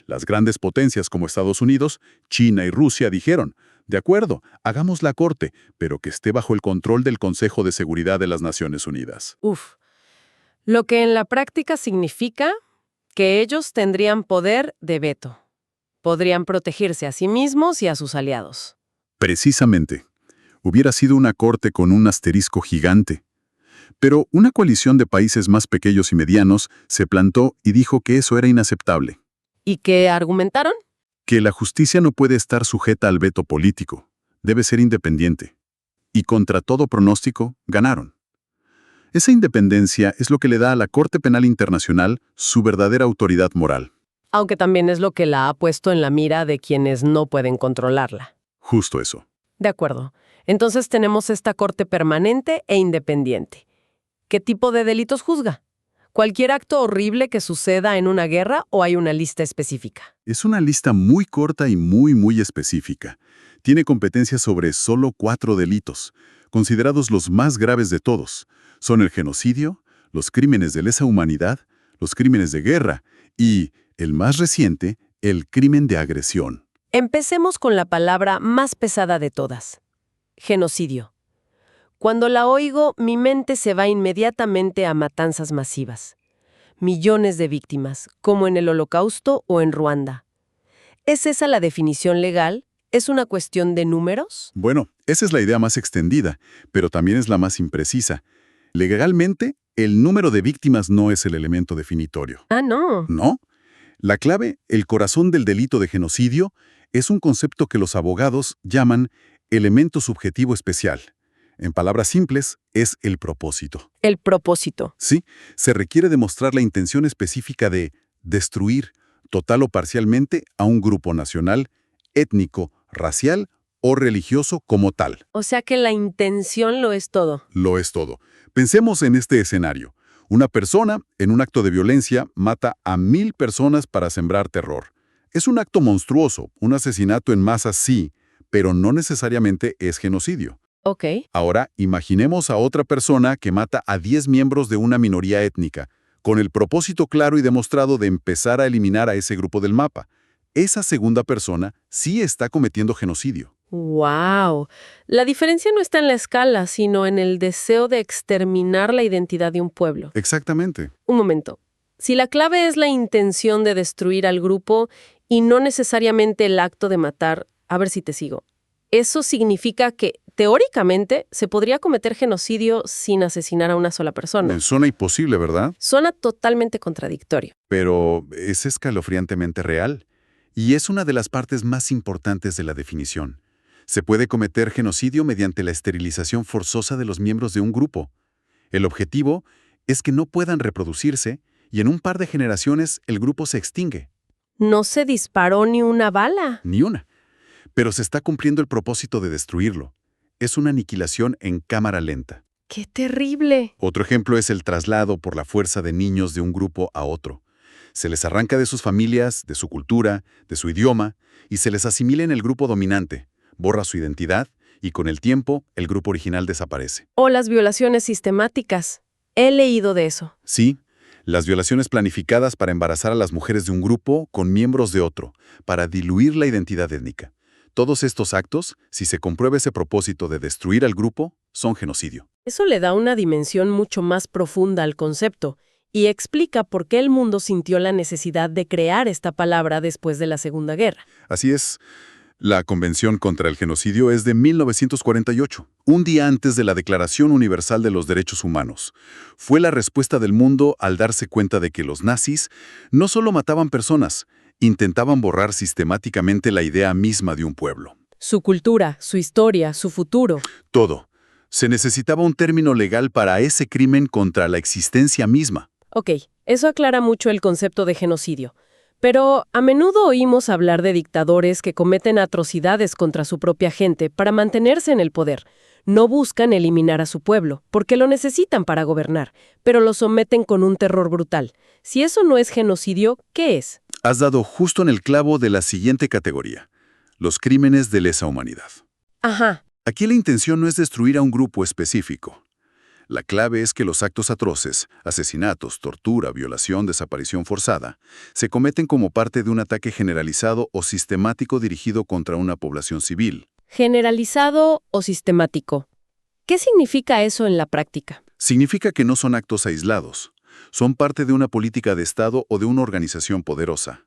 Las grandes potencias como Estados Unidos, China y Rusia dijeron, de acuerdo, hagamos la corte, pero que esté bajo el control del Consejo de Seguridad de las Naciones Unidas. Uf. Lo que en la práctica significa que ellos tendrían poder de veto. Podrían protegerse a sí mismos y a sus aliados. Precisamente. Hubiera sido una corte con un asterisco gigante. Pero una coalición de países más pequeños y medianos se plantó y dijo que eso era inaceptable. ¿Y qué argumentaron? Que la justicia no puede estar sujeta al veto político. Debe ser independiente. Y contra todo pronóstico, ganaron. Esa independencia es lo que le da a la Corte Penal Internacional su verdadera autoridad moral. Aunque también es lo que la ha puesto en la mira de quienes no pueden controlarla. Justo eso. De acuerdo. Entonces tenemos esta corte permanente e independiente. ¿Qué tipo de delitos juzga? ¿Cualquier acto horrible que suceda en una guerra o hay una lista específica? Es una lista muy corta y muy específica. Tiene competencia sobre solo 4 delitos, considerados los más graves de todos. Son el genocidio, los crímenes de lesa humanidad, los crímenes de guerra y, el más reciente, el crimen de agresión. Empecemos con la palabra más pesada de todas. Genocidio. Cuando la oigo, mi mente se va inmediatamente a matanzas masivas. Millones de víctimas, como en el Holocausto o en Ruanda. ¿Es esa la definición legal? ¿Es una cuestión de números? Bueno, esa es la idea más extendida, pero también es la más imprecisa. Legalmente, el número de víctimas no es el elemento definitorio. Ah, no. ¿No? La clave, el corazón del delito de genocidio, es un concepto que los abogados llaman elemento subjetivo especial. En palabras simples, es el propósito. El propósito. Sí, se requiere demostrar la intención específica de destruir, total o parcialmente, a un grupo nacional, étnico, racial o religioso como tal. O sea que la intención lo es todo. Lo es todo. Pensemos en este escenario. Una persona, en un acto de violencia, mata a 1000 personas para sembrar terror. Es un acto monstruoso, un asesinato en masa sí, pero no necesariamente es genocidio. Ok. Ahora, imaginemos a otra persona que mata a 10 miembros de una minoría étnica, con el propósito claro y demostrado de empezar a eliminar a ese grupo del mapa. Esa segunda persona sí está cometiendo genocidio. ¡Wow! La diferencia no está en la escala, sino en el deseo de exterminar la identidad de un pueblo. Exactamente. Un momento. Si la clave es la intención de destruir al grupo y no necesariamente el acto de matar, a ver si te sigo. Eso significa que, teóricamente, se podría cometer genocidio sin asesinar a una sola persona. Suena imposible, ¿verdad? Suena totalmente contradictorio. Pero es escalofriantemente real. Y es una de las partes más importantes de la definición. Se puede cometer genocidio mediante la esterilización forzosa de los miembros de un grupo. El objetivo es que no puedan reproducirse y en un par de generaciones el grupo se extingue. No se disparó ni una bala. Ni una. Pero se está cumpliendo el propósito de destruirlo. Es una aniquilación en cámara lenta. ¡Qué terrible! Otro ejemplo es el traslado por la fuerza de niños de un grupo a otro. Se les arranca de sus familias, de su cultura, de su idioma, y se les asimila en el grupo dominante, borra su identidad, y con el tiempo, el grupo original desaparece. O las violaciones sistemáticas. He leído de eso. Sí, las violaciones planificadas para embarazar a las mujeres de un grupo con miembros de otro, para diluir la identidad étnica. Todos estos actos, si se comprueba ese propósito de destruir al grupo, son genocidio. Eso le da una dimensión mucho más profunda al concepto y explica por qué el mundo sintió la necesidad de crear esta palabra después de la Segunda Guerra. Así es. La Convención contra el Genocidio es de 1948, un día antes de la Declaración Universal de los Derechos Humanos. Fue la respuesta del mundo al darse cuenta de que los nazis no solo mataban personas, intentaban borrar sistemáticamente la idea misma de un pueblo. Su cultura, su historia, su futuro. Todo. Se necesitaba un término legal para ese crimen contra la existencia misma. Ok, eso aclara mucho el concepto de genocidio. Pero a menudo oímos hablar de dictadores que cometen atrocidades contra su propia gente para mantenerse en el poder. No buscan eliminar a su pueblo, porque lo necesitan para gobernar, pero lo someten con un terror brutal. Si eso no es genocidio, ¿qué es? Has dado justo en el clavo de la siguiente categoría: los crímenes de lesa humanidad. Ajá. Aquí la intención no es destruir a un grupo específico. La clave es que los actos atroces, asesinatos, tortura, violación, desaparición forzada, se cometen como parte de un ataque generalizado o sistemático dirigido contra una población civil. Generalizado o sistemático. ¿Qué significa eso en la práctica? Significa que no son actos aislados. Son parte de una política de Estado o de una organización poderosa.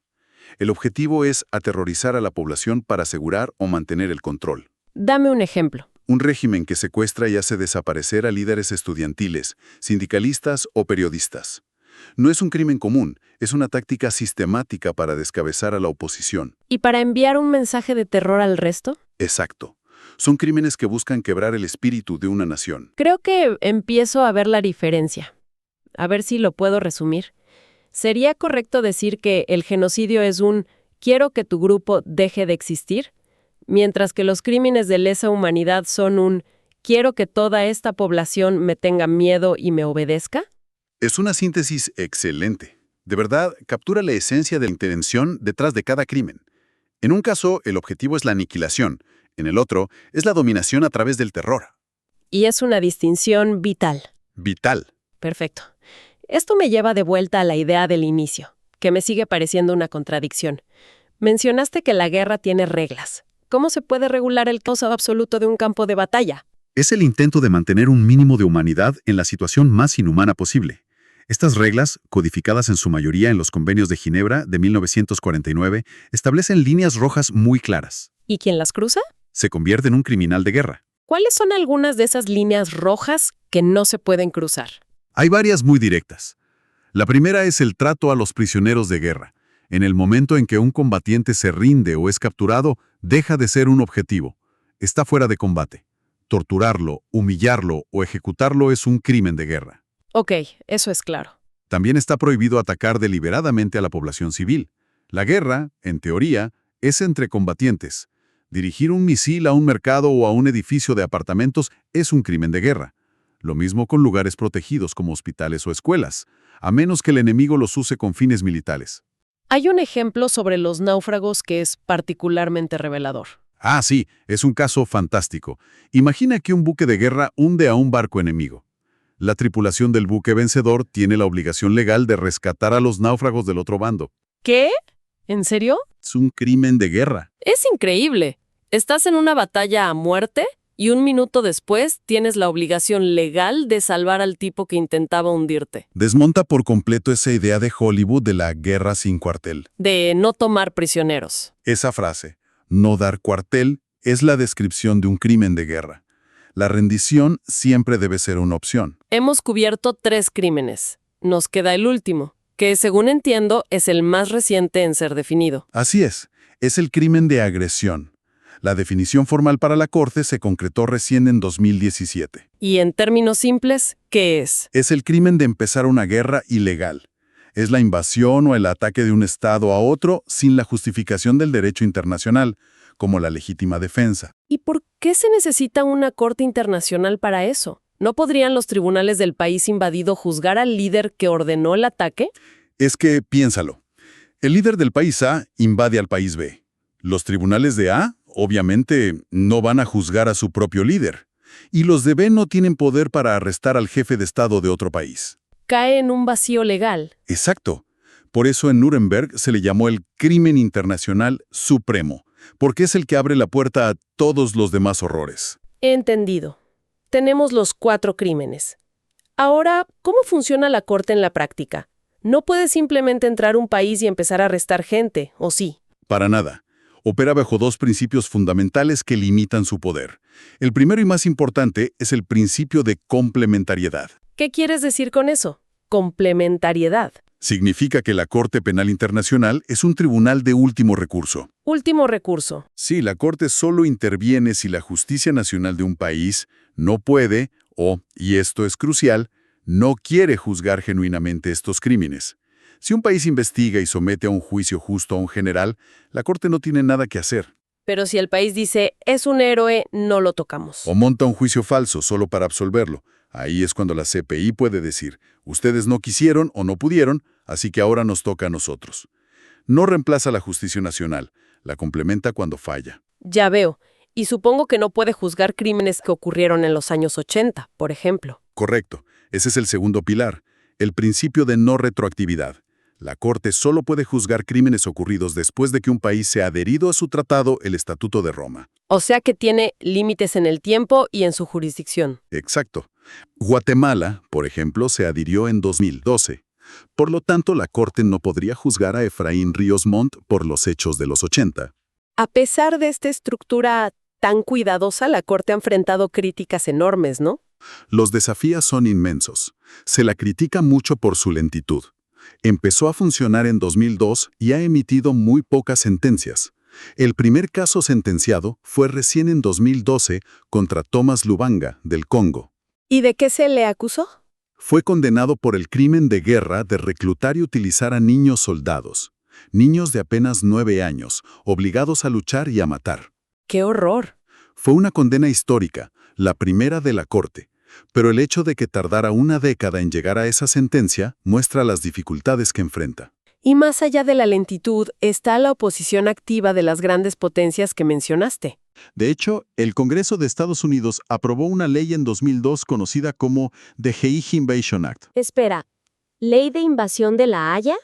El objetivo es aterrorizar a la población para asegurar o mantener el control. Dame un ejemplo. Un régimen que secuestra y hace desaparecer a líderes estudiantiles, sindicalistas o periodistas. No es un crimen común, es una táctica sistemática para descabezar a la oposición. ¿Y para enviar un mensaje de terror al resto? Exacto. Son crímenes que buscan quebrar el espíritu de una nación. Creo que empiezo a ver la diferencia. A ver si lo puedo resumir. ¿Sería correcto decir que el genocidio es un «quiero que tu grupo deje de existir», mientras que los crímenes de lesa humanidad son un «quiero que toda esta población me tenga miedo y me obedezca»? Es una síntesis excelente. De verdad, captura la esencia de la intervención detrás de cada crimen. En un caso, el objetivo es la aniquilación. En el otro, es la dominación a través del terror. Y es una distinción vital. Vital. Perfecto. Esto me lleva de vuelta a la idea del inicio, que me sigue pareciendo una contradicción. Mencionaste que la guerra tiene reglas. ¿Cómo se puede regular el caos absoluto de un campo de batalla? Es el intento de mantener un mínimo de humanidad en la situación más inhumana posible. Estas reglas, codificadas en su mayoría en los convenios de Ginebra de 1949, establecen líneas rojas muy claras. ¿Y quién las cruza? Se convierte en un criminal de guerra. ¿Cuáles son algunas de esas líneas rojas que no se pueden cruzar? Hay varias muy directas. La primera es el trato a los prisioneros de guerra. En el momento en que un combatiente se rinde o es capturado, deja de ser un objetivo. Está fuera de combate. Torturarlo, humillarlo o ejecutarlo es un crimen de guerra. Ok, eso es claro. También está prohibido atacar deliberadamente a la población civil. La guerra, en teoría, es entre combatientes. Dirigir un misil a un mercado o a un edificio de apartamentos es un crimen de guerra. Lo mismo con lugares protegidos como hospitales o escuelas, a menos que el enemigo los use con fines militares. Hay un ejemplo sobre los náufragos que es particularmente revelador. Ah, sí, es un caso fantástico. Imagina que un buque de guerra hunde a un barco enemigo. La tripulación del buque vencedor tiene la obligación legal de rescatar a los náufragos del otro bando. ¿Qué? ¿En serio? Es un crimen de guerra. Es increíble. Estás en una batalla a muerte y un minuto después tienes la obligación legal de salvar al tipo que intentaba hundirte. Desmonta por completo esa idea de Hollywood de la guerra sin cuartel. De no tomar prisioneros. Esa frase, no dar cuartel, es la descripción de un crimen de guerra. La rendición siempre debe ser una opción. Hemos cubierto 3 crímenes. Nos queda el último, que según entiendo es el más reciente en ser definido. Así es el crimen de agresión. La definición formal para la Corte se concretó recién en 2017. Y en términos simples, ¿qué es? Es el crimen de empezar una guerra ilegal. Es la invasión o el ataque de un Estado a otro sin la justificación del derecho internacional, como la legítima defensa. ¿Y por qué se necesita una corte internacional para eso? ¿No podrían los tribunales del país invadido juzgar al líder que ordenó el ataque? Es que, piénsalo, el líder del país A invade al país B. Los tribunales de A, obviamente, no van a juzgar a su propio líder. Y los de B no tienen poder para arrestar al jefe de Estado de otro país. Cae en un vacío legal. Exacto. Por eso en Nuremberg se le llamó el crimen internacional supremo, porque es el que abre la puerta a todos los demás horrores. Entendido. Tenemos los 4 crímenes. Ahora, ¿cómo funciona la corte en la práctica? No puede simplemente entrar a un país y empezar a arrestar gente, ¿o sí? Para nada. Opera bajo 2 principios fundamentales que limitan su poder. El primero y más importante es el principio de complementariedad. ¿Qué quieres decir con eso? Complementariedad. Significa que la Corte Penal Internacional es un tribunal de último recurso. Último recurso. Sí, la Corte solo interviene si la justicia nacional de un país no puede o, y esto es crucial, no quiere juzgar genuinamente estos crímenes. Si un país investiga y somete a un juicio justo a un general, la Corte no tiene nada que hacer. Pero si el país dice, es un héroe, no lo tocamos. O monta un juicio falso solo para absolverlo. Ahí es cuando la CPI puede decir, ustedes no quisieron o no pudieron, así que ahora nos toca a nosotros. No reemplaza la justicia nacional, la complementa cuando falla. Ya veo. Y supongo que no puede juzgar crímenes que ocurrieron en los años 80, por ejemplo. Correcto. Ese es el segundo pilar, el principio de no retroactividad. La Corte solo puede juzgar crímenes ocurridos después de que un país se ha adherido a su tratado, el Estatuto de Roma. O sea que tiene límites en el tiempo y en su jurisdicción. Exacto. Guatemala, por ejemplo, se adhirió en 2012. Por lo tanto, la Corte no podría juzgar a Efraín Ríos Montt por los hechos de los 80. A pesar de esta estructura tan cuidadosa, la Corte ha enfrentado críticas enormes, ¿no? Los desafíos son inmensos. Se la critica mucho por su lentitud. Empezó a funcionar en 2002 y ha emitido muy pocas sentencias. El primer caso sentenciado fue recién en 2012 contra Thomas Lubanga, del Congo. ¿Y de qué se le acusó? Fue condenado por el crimen de guerra de reclutar y utilizar a niños soldados. Niños de apenas 9 años, obligados a luchar y a matar. ¡Qué horror! Fue una condena histórica, la primera de la Corte. Pero el hecho de que tardara una década en llegar a esa sentencia muestra las dificultades que enfrenta. Y más allá de la lentitud, está la oposición activa de las grandes potencias que mencionaste. De hecho, el Congreso de Estados Unidos aprobó una ley en 2002 conocida como The Hague Invasion Act. Espera, ¿ley de invasión de la Haya?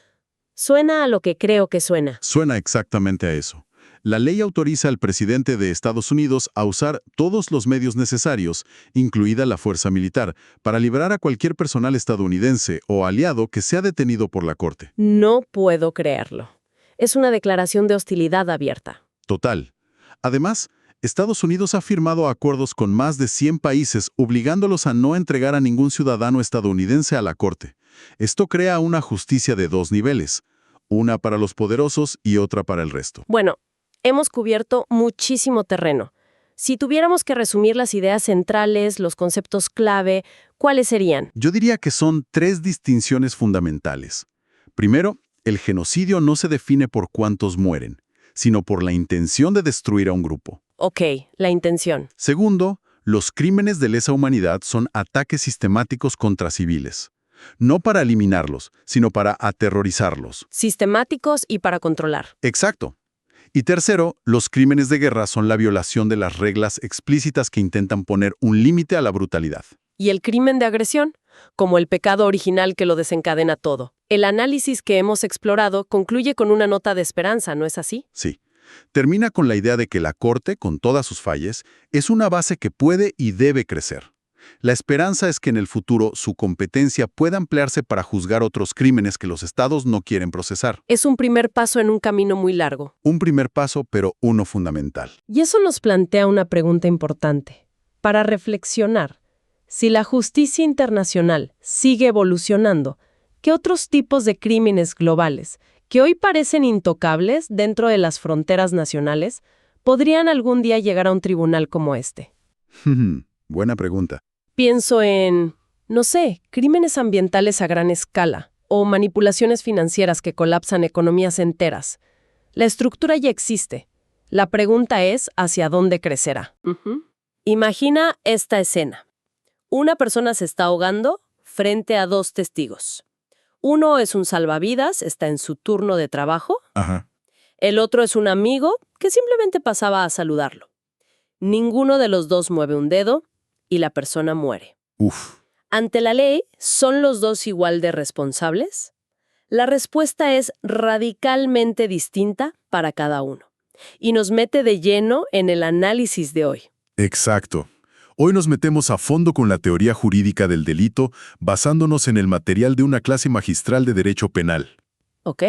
Suena a lo que creo que suena. Suena exactamente a eso. La ley autoriza al presidente de Estados Unidos a usar todos los medios necesarios, incluida la fuerza militar, para liberar a cualquier personal estadounidense o aliado que sea detenido por la Corte. No puedo creerlo. Es una declaración de hostilidad abierta. Total. Además, Estados Unidos ha firmado acuerdos con más de 100 países obligándolos a no entregar a ningún ciudadano estadounidense a la Corte. Esto crea una justicia de 2 niveles, una para los poderosos y otra para el resto. Bueno, hemos cubierto muchísimo terreno. Si tuviéramos que resumir las ideas centrales, los conceptos clave, ¿cuáles serían? Yo diría que son 3 distinciones fundamentales. Primero, el genocidio no se define por cuántos mueren, sino por la intención de destruir a un grupo. Ok, la intención. Segundo, los crímenes de lesa humanidad son ataques sistemáticos contra civiles. No para eliminarlos, sino para aterrorizarlos. Sistemáticos y para controlar. Exacto. Y tercero, los crímenes de guerra son la violación de las reglas explícitas que intentan poner un límite a la brutalidad. Y el crimen de agresión, como el pecado original que lo desencadena todo. El análisis que hemos explorado concluye con una nota de esperanza, ¿no es así? Sí. Termina con la idea de que la Corte, con todas sus fallas, es una base que puede y debe crecer. La esperanza es que en el futuro su competencia pueda ampliarse para juzgar otros crímenes que los estados no quieren procesar. Es un primer paso en un camino muy largo. Un primer paso, pero uno fundamental. Y eso nos plantea una pregunta importante. Para reflexionar, si la justicia internacional sigue evolucionando, ¿qué otros tipos de crímenes globales, que hoy parecen intocables dentro de las fronteras nacionales, podrían algún día llegar a un tribunal como este? Buena pregunta. Pienso en, no sé, crímenes ambientales a gran escala o manipulaciones financieras que colapsan economías enteras. La estructura ya existe. La pregunta es hacia dónde crecerá. Imagina esta escena. Una persona se está ahogando frente a dos testigos. Uno es un salvavidas, está en su turno de trabajo. Ajá. El otro es un amigo que simplemente pasaba a saludarlo. Ninguno de los dos mueve un dedo y la persona muere. Uf. ¿Ante la ley son los dos igual de responsables? La respuesta es radicalmente distinta para cada uno y nos mete de lleno en el análisis de hoy. Exacto. Hoy nos metemos a fondo con la teoría jurídica del delito basándonos en el material de una clase magistral de derecho penal. ¿Ok?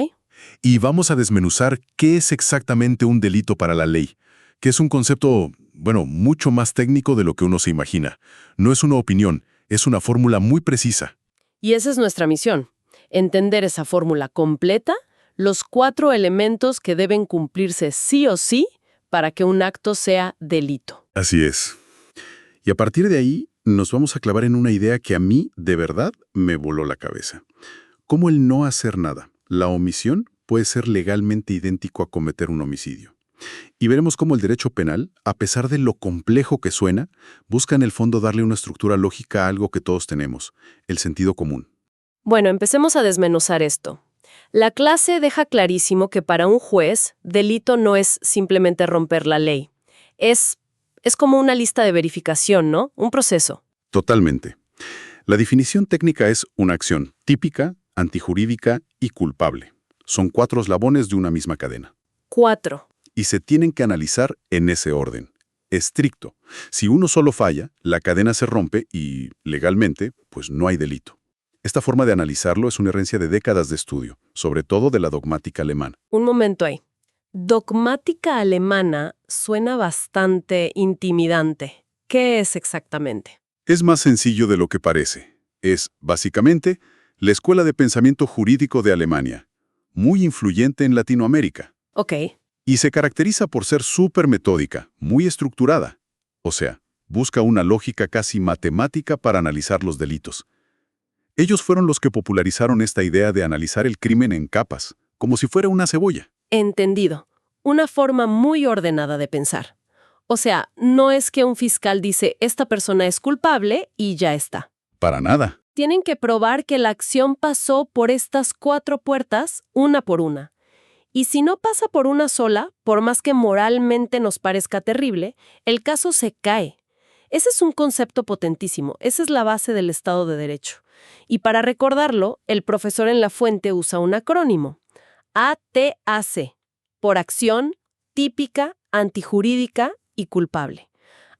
Y vamos a desmenuzar qué es exactamente un delito para la ley, que es un concepto, mucho más técnico de lo que uno se imagina. No es una opinión, es una fórmula muy precisa. Y esa es nuestra misión, entender esa fórmula completa, los 4 elementos que deben cumplirse sí o sí para que un acto sea delito. Así es. Y a partir de ahí, nos vamos a clavar en una idea que a mí, de verdad, me voló la cabeza. ¿Cómo el no hacer nada, la omisión, puede ser legalmente idéntico a cometer un homicidio? Y veremos cómo el derecho penal, a pesar de lo complejo que suena, busca en el fondo darle una estructura lógica a algo que todos tenemos, el sentido común. Bueno, empecemos a desmenuzar esto. La clase deja clarísimo que para un juez, delito no es simplemente romper la ley. Es como una lista de verificación, ¿no? Un proceso. Totalmente. La definición técnica es una acción típica, antijurídica y culpable. Son 4 eslabones de una misma cadena. 4. Y se tienen que analizar en ese orden. Estricto. Si uno solo falla, la cadena se rompe y, legalmente, pues no hay delito. Esta forma de analizarlo es una herencia de décadas de estudio, sobre todo de la dogmática alemana. Un momento ahí. Dogmática alemana suena bastante intimidante. ¿Qué es exactamente? Es más sencillo de lo que parece. Es, básicamente, la escuela de pensamiento jurídico de Alemania, muy influyente en Latinoamérica. Ok. Y se caracteriza por ser súper metódica, muy estructurada. O sea, busca una lógica casi matemática para analizar los delitos. Ellos fueron los que popularizaron esta idea de analizar el crimen en capas, como si fuera una cebolla. Entendido. Una forma muy ordenada de pensar. O sea, no es que un fiscal dice, esta persona es culpable y ya está. Para nada. Tienen que probar que la acción pasó por estas 4 puertas, una por una. Y si no pasa por una sola, por más que moralmente nos parezca terrible, el caso se cae. Ese es un concepto potentísimo, esa es la base del Estado de Derecho. Y para recordarlo, el profesor en la fuente usa un acrónimo. ATAC, por acción, típica, antijurídica y culpable.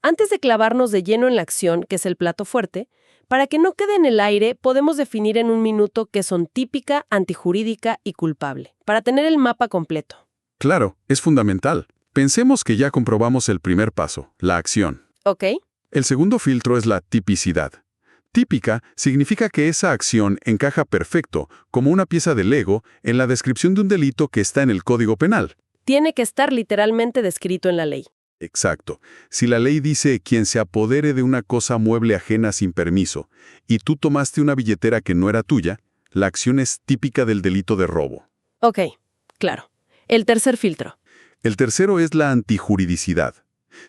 Antes de clavarnos de lleno en la acción, que es el plato fuerte, para que no quede en el aire, podemos definir en un minuto qué son típica, antijurídica y culpable, para tener el mapa completo. Claro, es fundamental. Pensemos que ya comprobamos el primer paso, la acción. ¿Ok? El segundo filtro es la tipicidad. Típica significa que esa acción encaja perfecto, como una pieza de Lego, en la descripción de un delito que está en el Código Penal. Tiene que estar literalmente descrito en la ley. Exacto. Si la ley dice quien se apodere de una cosa mueble ajena sin permiso, y tú tomaste una billetera que no era tuya, la acción es típica del delito de robo. Ok, claro. El tercer filtro. El tercero es la antijuridicidad.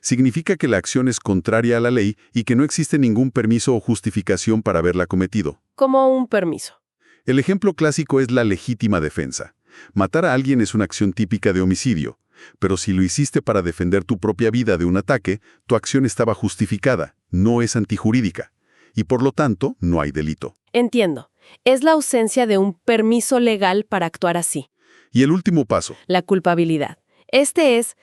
Significa que la acción es contraria a la ley y que no existe ningún permiso o justificación para haberla cometido. Como un permiso. El ejemplo clásico es la legítima defensa. Matar a alguien es una acción típica de homicidio, pero si lo hiciste para defender tu propia vida de un ataque, tu acción estaba justificada, no es antijurídica, y por lo tanto no hay delito. Entiendo. Es la ausencia de un permiso legal para actuar así. Y el último paso, La culpabilidad. Este es,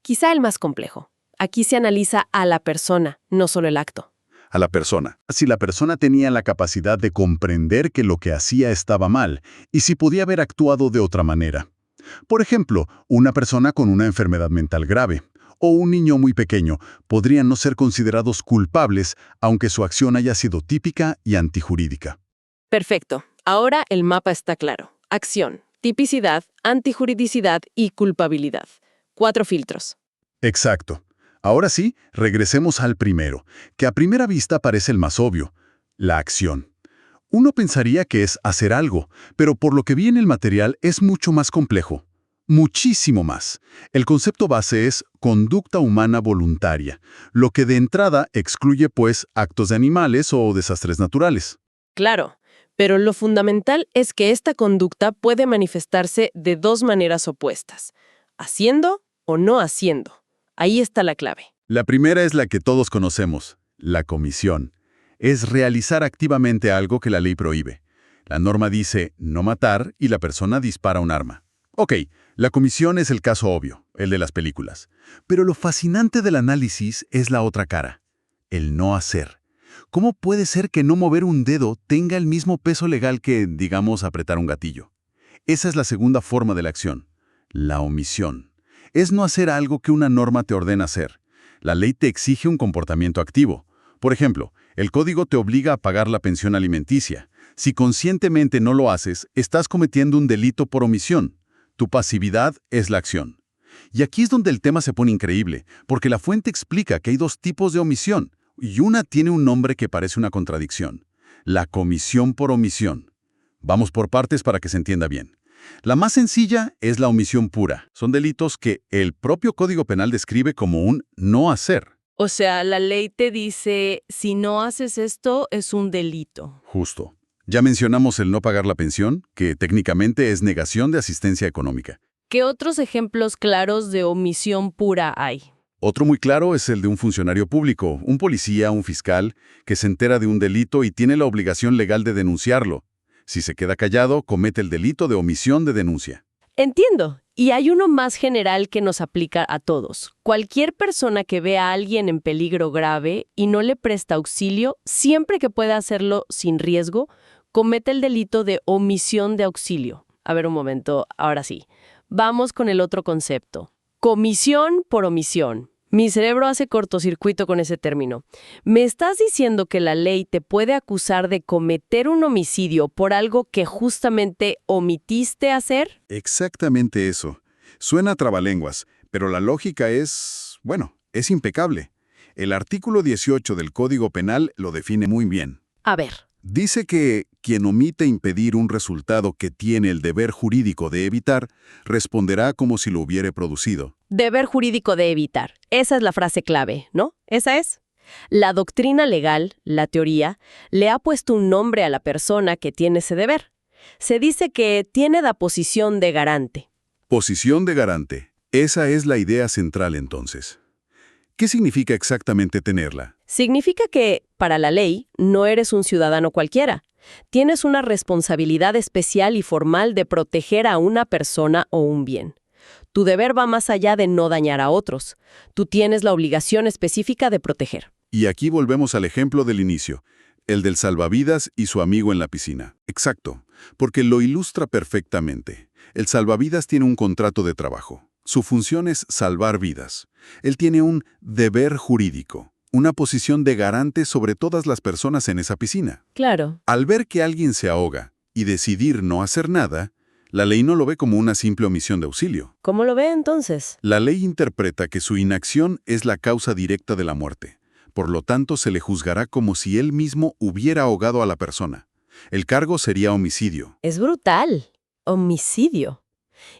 quizá el más complejo. Aquí se analiza a la persona, no solo el acto. a la persona. Si la persona tenía la capacidad de comprender que lo que hacía estaba mal y si podía haber actuado de otra manera. Por ejemplo, una persona con una enfermedad mental grave o un niño muy pequeño podrían no ser considerados culpables aunque su acción haya sido típica y antijurídica. Perfecto. Ahora el mapa está claro. Acción, tipicidad, antijuridicidad y culpabilidad. 4 filtros. Exacto. Ahora sí, regresemos al primero, que a primera vista parece el más obvio, la acción. Uno pensaría que es hacer algo, pero por lo que vi en el material es mucho más complejo. Muchísimo más. El concepto base es conducta humana voluntaria, lo que de entrada excluye pues actos de animales o desastres naturales. Claro, pero lo fundamental es que esta conducta puede manifestarse de 2 maneras opuestas, haciendo o no haciendo. Ahí está la clave. La primera es la que todos conocemos, la comisión. Es realizar activamente algo que la ley prohíbe. La norma dice no matar y la persona dispara un arma. Ok, la comisión es el caso obvio, el de las películas. Pero lo fascinante del análisis es la otra cara, el no hacer. ¿Cómo puede ser que no mover un dedo tenga el mismo peso legal que, digamos, apretar un gatillo? Esa es la segunda forma de la acción, la omisión. Es no hacer algo que una norma te ordena hacer. La ley te exige un comportamiento activo. Por ejemplo, el código te obliga a pagar la pensión alimenticia. Si conscientemente no lo haces, estás cometiendo un delito por omisión. Tu pasividad es la acción. Y aquí es donde el tema se pone increíble, porque la fuente explica que hay 2 tipos de omisión, y una tiene un nombre que parece una contradicción: la comisión por omisión. Vamos por partes para que se entienda bien. La más sencilla es la omisión pura. Son delitos que el propio Código Penal describe como un no hacer. O sea, la ley te dice, si no haces esto, es un delito. Justo. Ya mencionamos el no pagar la pensión, que técnicamente es negación de asistencia económica. ¿Qué otros ejemplos claros de omisión pura hay? Otro muy claro es el de un funcionario público, un policía, un fiscal, que se entera de un delito y tiene la obligación legal de denunciarlo. Si se queda callado, comete el delito de omisión de denuncia. Entiendo. Y hay uno más general que nos aplica a todos. Cualquier persona que vea a alguien en peligro grave y no le presta auxilio, siempre que pueda hacerlo sin riesgo, comete el delito de omisión de auxilio. A ver un momento, ahora sí. Vamos con el otro concepto. Comisión por omisión. Mi cerebro hace cortocircuito con ese término. ¿Me estás diciendo que la ley te puede acusar de cometer un homicidio por algo que justamente omitiste hacer? Exactamente eso. Suena a trabalenguas, pero la lógica es, bueno, es impecable. El artículo 18 del Código Penal lo define muy bien. A ver. Dice que quien omite impedir un resultado que tiene el deber jurídico de evitar, responderá como si lo hubiere producido. Deber jurídico de evitar. Esa es la frase clave, ¿no? Esa es. La doctrina legal, la teoría, le ha puesto un nombre a la persona que tiene ese deber. Se dice que tiene la posición de garante. Posición de garante. Esa es la idea central entonces. ¿Qué significa exactamente tenerla? Significa que, para la ley, no eres un ciudadano cualquiera. Tienes una responsabilidad especial y formal de proteger a una persona o un bien. Tu deber va más allá de no dañar a otros. Tú tienes la obligación específica de proteger. Y aquí volvemos al ejemplo del inicio, el del salvavidas y su amigo en la piscina. Exacto, porque lo ilustra perfectamente. El salvavidas tiene un contrato de trabajo. Su función es salvar vidas. Él tiene un deber jurídico, una posición de garante sobre todas las personas en esa piscina. Claro. Al ver que alguien se ahoga y decidir no hacer nada, la ley no lo ve como una simple omisión de auxilio. ¿Cómo lo ve entonces? La ley interpreta que su inacción es la causa directa de la muerte. Por lo tanto, se le juzgará como si él mismo hubiera ahogado a la persona. El cargo sería homicidio. Es brutal. Homicidio.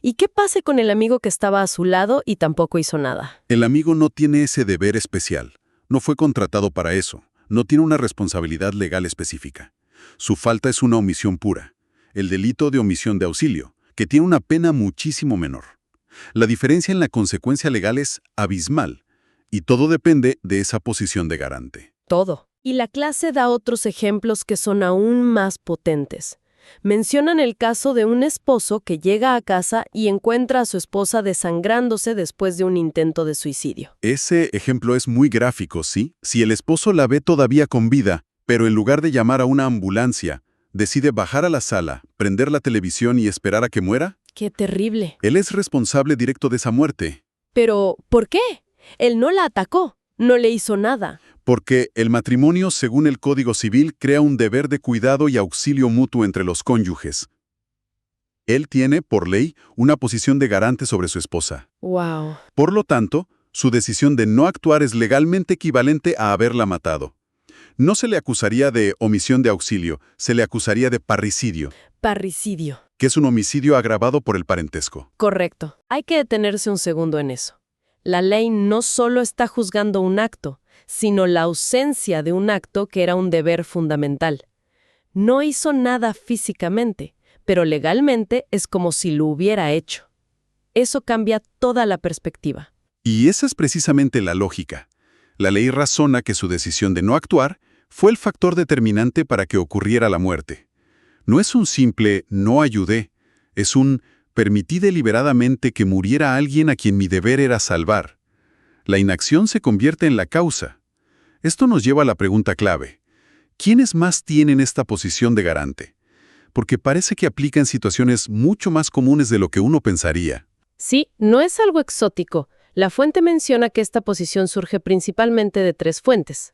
¿Y qué pasa con el amigo que estaba a su lado y tampoco hizo nada? El amigo no tiene ese deber especial. No fue contratado para eso. No tiene una responsabilidad legal específica. Su falta es una omisión pura. El delito de omisión de auxilio, que tiene una pena muchísimo menor. La diferencia en la consecuencia legal es abismal, y todo depende de esa posición de garante. Todo. Y la clase da otros ejemplos que son aún más potentes. Mencionan el caso de un esposo que llega a casa y encuentra a su esposa desangrándose después de un intento de suicidio. Ese ejemplo es muy gráfico, ¿sí? Si el esposo la ve todavía con vida, pero en lugar de llamar a una ambulancia, decide bajar a la sala, prender la televisión y esperar a que muera, ¡Qué terrible! él es responsable directo de esa muerte. Pero, ¿por qué? Él no la atacó, no le hizo nada. Porque el matrimonio, según el Código Civil, crea un deber de cuidado y auxilio mutuo entre los cónyuges. Él tiene, por ley, una posición de garante sobre su esposa. ¡Wow! Por lo tanto, su decisión de no actuar es legalmente equivalente a haberla matado. No se le acusaría de omisión de auxilio, se le acusaría de parricidio, Parricidio. que es un homicidio agravado por el parentesco. Correcto. Hay que detenerse un segundo en eso. La ley no solo está juzgando un acto, sino la ausencia de un acto que era un deber fundamental. No hizo nada físicamente, pero legalmente es como si lo hubiera hecho. Eso cambia toda la perspectiva. Y esa es precisamente la lógica. La ley razona que su decisión de no actuar fue el factor determinante para que ocurriera la muerte. No es un simple «no ayudé», es un «permití deliberadamente que muriera alguien a quien mi deber era salvar». La inacción se convierte en la causa. Esto nos lleva a la pregunta clave. ¿Quiénes más tienen esta posición de garante? Porque parece que aplica en situaciones mucho más comunes de lo que uno pensaría. Sí, no es algo exótico. La fuente menciona que esta posición surge principalmente de 3 fuentes.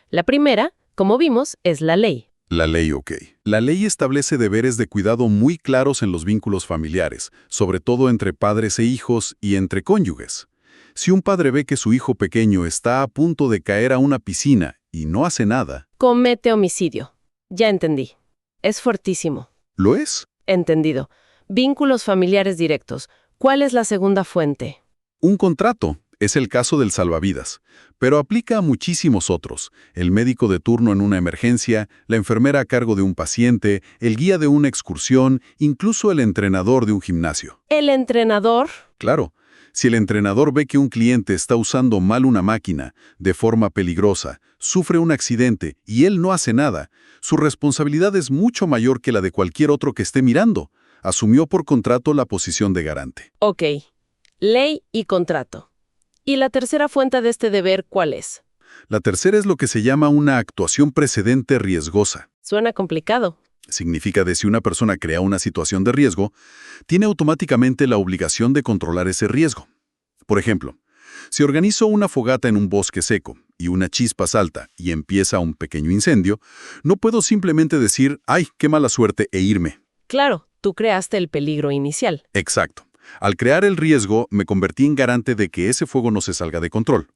La primera, como vimos, es la ley. La ley, ok. La ley establece deberes de cuidado muy claros en los vínculos familiares, sobre todo entre padres e hijos y entre cónyuges. Si un padre ve que su hijo pequeño está a punto de caer a una piscina y no hace nada, Comete homicidio. Ya entendí. Es fortísimo. ¿lo es? Entendido. Vínculos familiares directos. ¿Cuál es la segunda fuente? Un contrato. Es el caso del salvavidas, pero aplica a muchísimos otros. El médico de turno en una emergencia, la enfermera a cargo de un paciente, el guía de una excursión, incluso el entrenador de un gimnasio. El entrenador. Claro, si el entrenador ve que un cliente está usando mal una máquina, de forma peligrosa, sufre un accidente y él no hace nada, su responsabilidad es mucho mayor que la de cualquier otro que esté mirando. Asumió por contrato la posición de garante. Ok. Ley y contrato. ¿Y la tercera fuente de este deber cuál es? La tercera es lo que se llama una actuación precedente riesgosa. Suena complicado. Significa que si una persona crea una situación de riesgo, tiene automáticamente la obligación de controlar ese riesgo. Por ejemplo, si organizo una fogata en un bosque seco y una chispa salta y empieza un pequeño incendio, no puedo simplemente decir, ¡ay, qué mala suerte!, e irme. Claro, tú creaste el peligro inicial. Exacto. Al crear el riesgo, me convertí en garante de que ese fuego no se salga de control.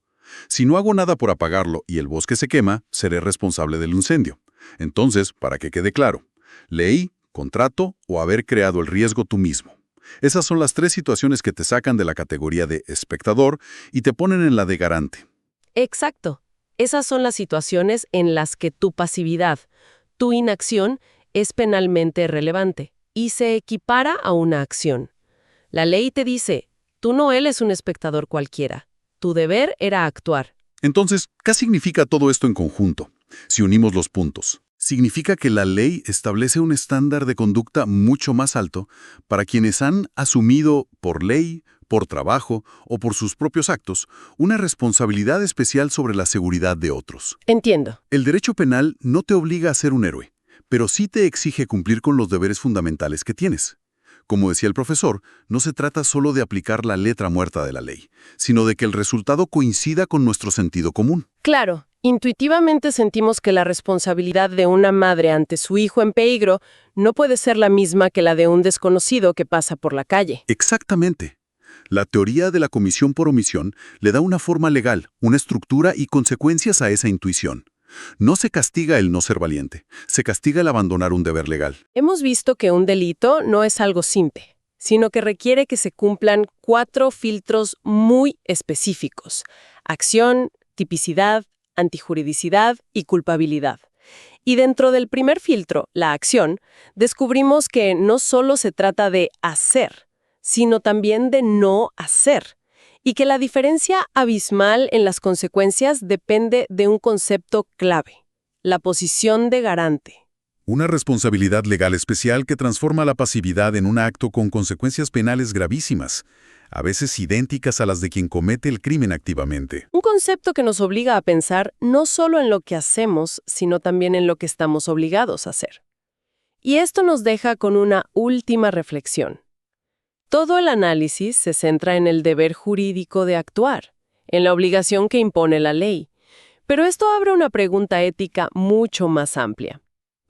Si no hago nada por apagarlo y el bosque se quema, seré responsable del incendio. Entonces, para que quede claro, ley, contrato o haber creado el riesgo tú mismo. Esas son las 3 situaciones que te sacan de la categoría de espectador y te ponen en la de garante. Exacto. Esas son las situaciones en las que tu pasividad, tu inacción, es penalmente relevante y se equipara a una acción. La ley te dice, tú no eres un espectador cualquiera. Tu deber era actuar. Entonces, ¿qué significa todo esto en conjunto? Si unimos los puntos, significa que la ley establece un estándar de conducta mucho más alto para quienes han asumido por ley, por trabajo o por sus propios actos una responsabilidad especial sobre la seguridad de otros. Entiendo. El derecho penal no te obliga a ser un héroe, pero sí te exige cumplir con los deberes fundamentales que tienes. Como decía el profesor, no se trata solo de aplicar la letra muerta de la ley, sino de que el resultado coincida con nuestro sentido común. Claro, intuitivamente sentimos que la responsabilidad de una madre ante su hijo en peligro no puede ser la misma que la de un desconocido que pasa por la calle. Exactamente. La teoría de la comisión por omisión le da una forma legal, una estructura y consecuencias a esa intuición. No se castiga el no ser valiente, se castiga el abandonar un deber legal. Hemos visto que un delito no es algo simple. sino que requiere que se cumplan 4 filtros muy específicos: acción, tipicidad, antijuridicidad y culpabilidad. Y dentro del primer filtro, la acción, descubrimos que no solo se trata de hacer, sino también de no hacer, y que la diferencia abismal en las consecuencias depende de un concepto clave: la posición de garante. Una responsabilidad legal especial que transforma la pasividad en un acto con consecuencias penales gravísimas, a veces idénticas a las de quien comete el crimen activamente. Un concepto que nos obliga a pensar no solo en lo que hacemos, sino también en lo que estamos obligados a hacer. Y esto nos deja con una última reflexión. Todo el análisis se centra en el deber jurídico de actuar, en la obligación que impone la ley. Pero esto abre una pregunta ética mucho más amplia.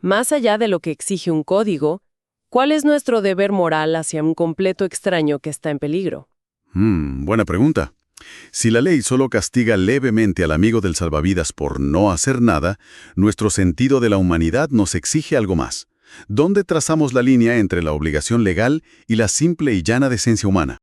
Más allá de lo que exige un código, ¿cuál es nuestro deber moral hacia un completo extraño que está en peligro? Buena pregunta. Si la ley solo castiga levemente al amigo del salvavidas por no hacer nada, nuestro sentido de la humanidad nos exige algo más. ¿Dónde trazamos la línea entre la obligación legal y la simple y llana decencia humana?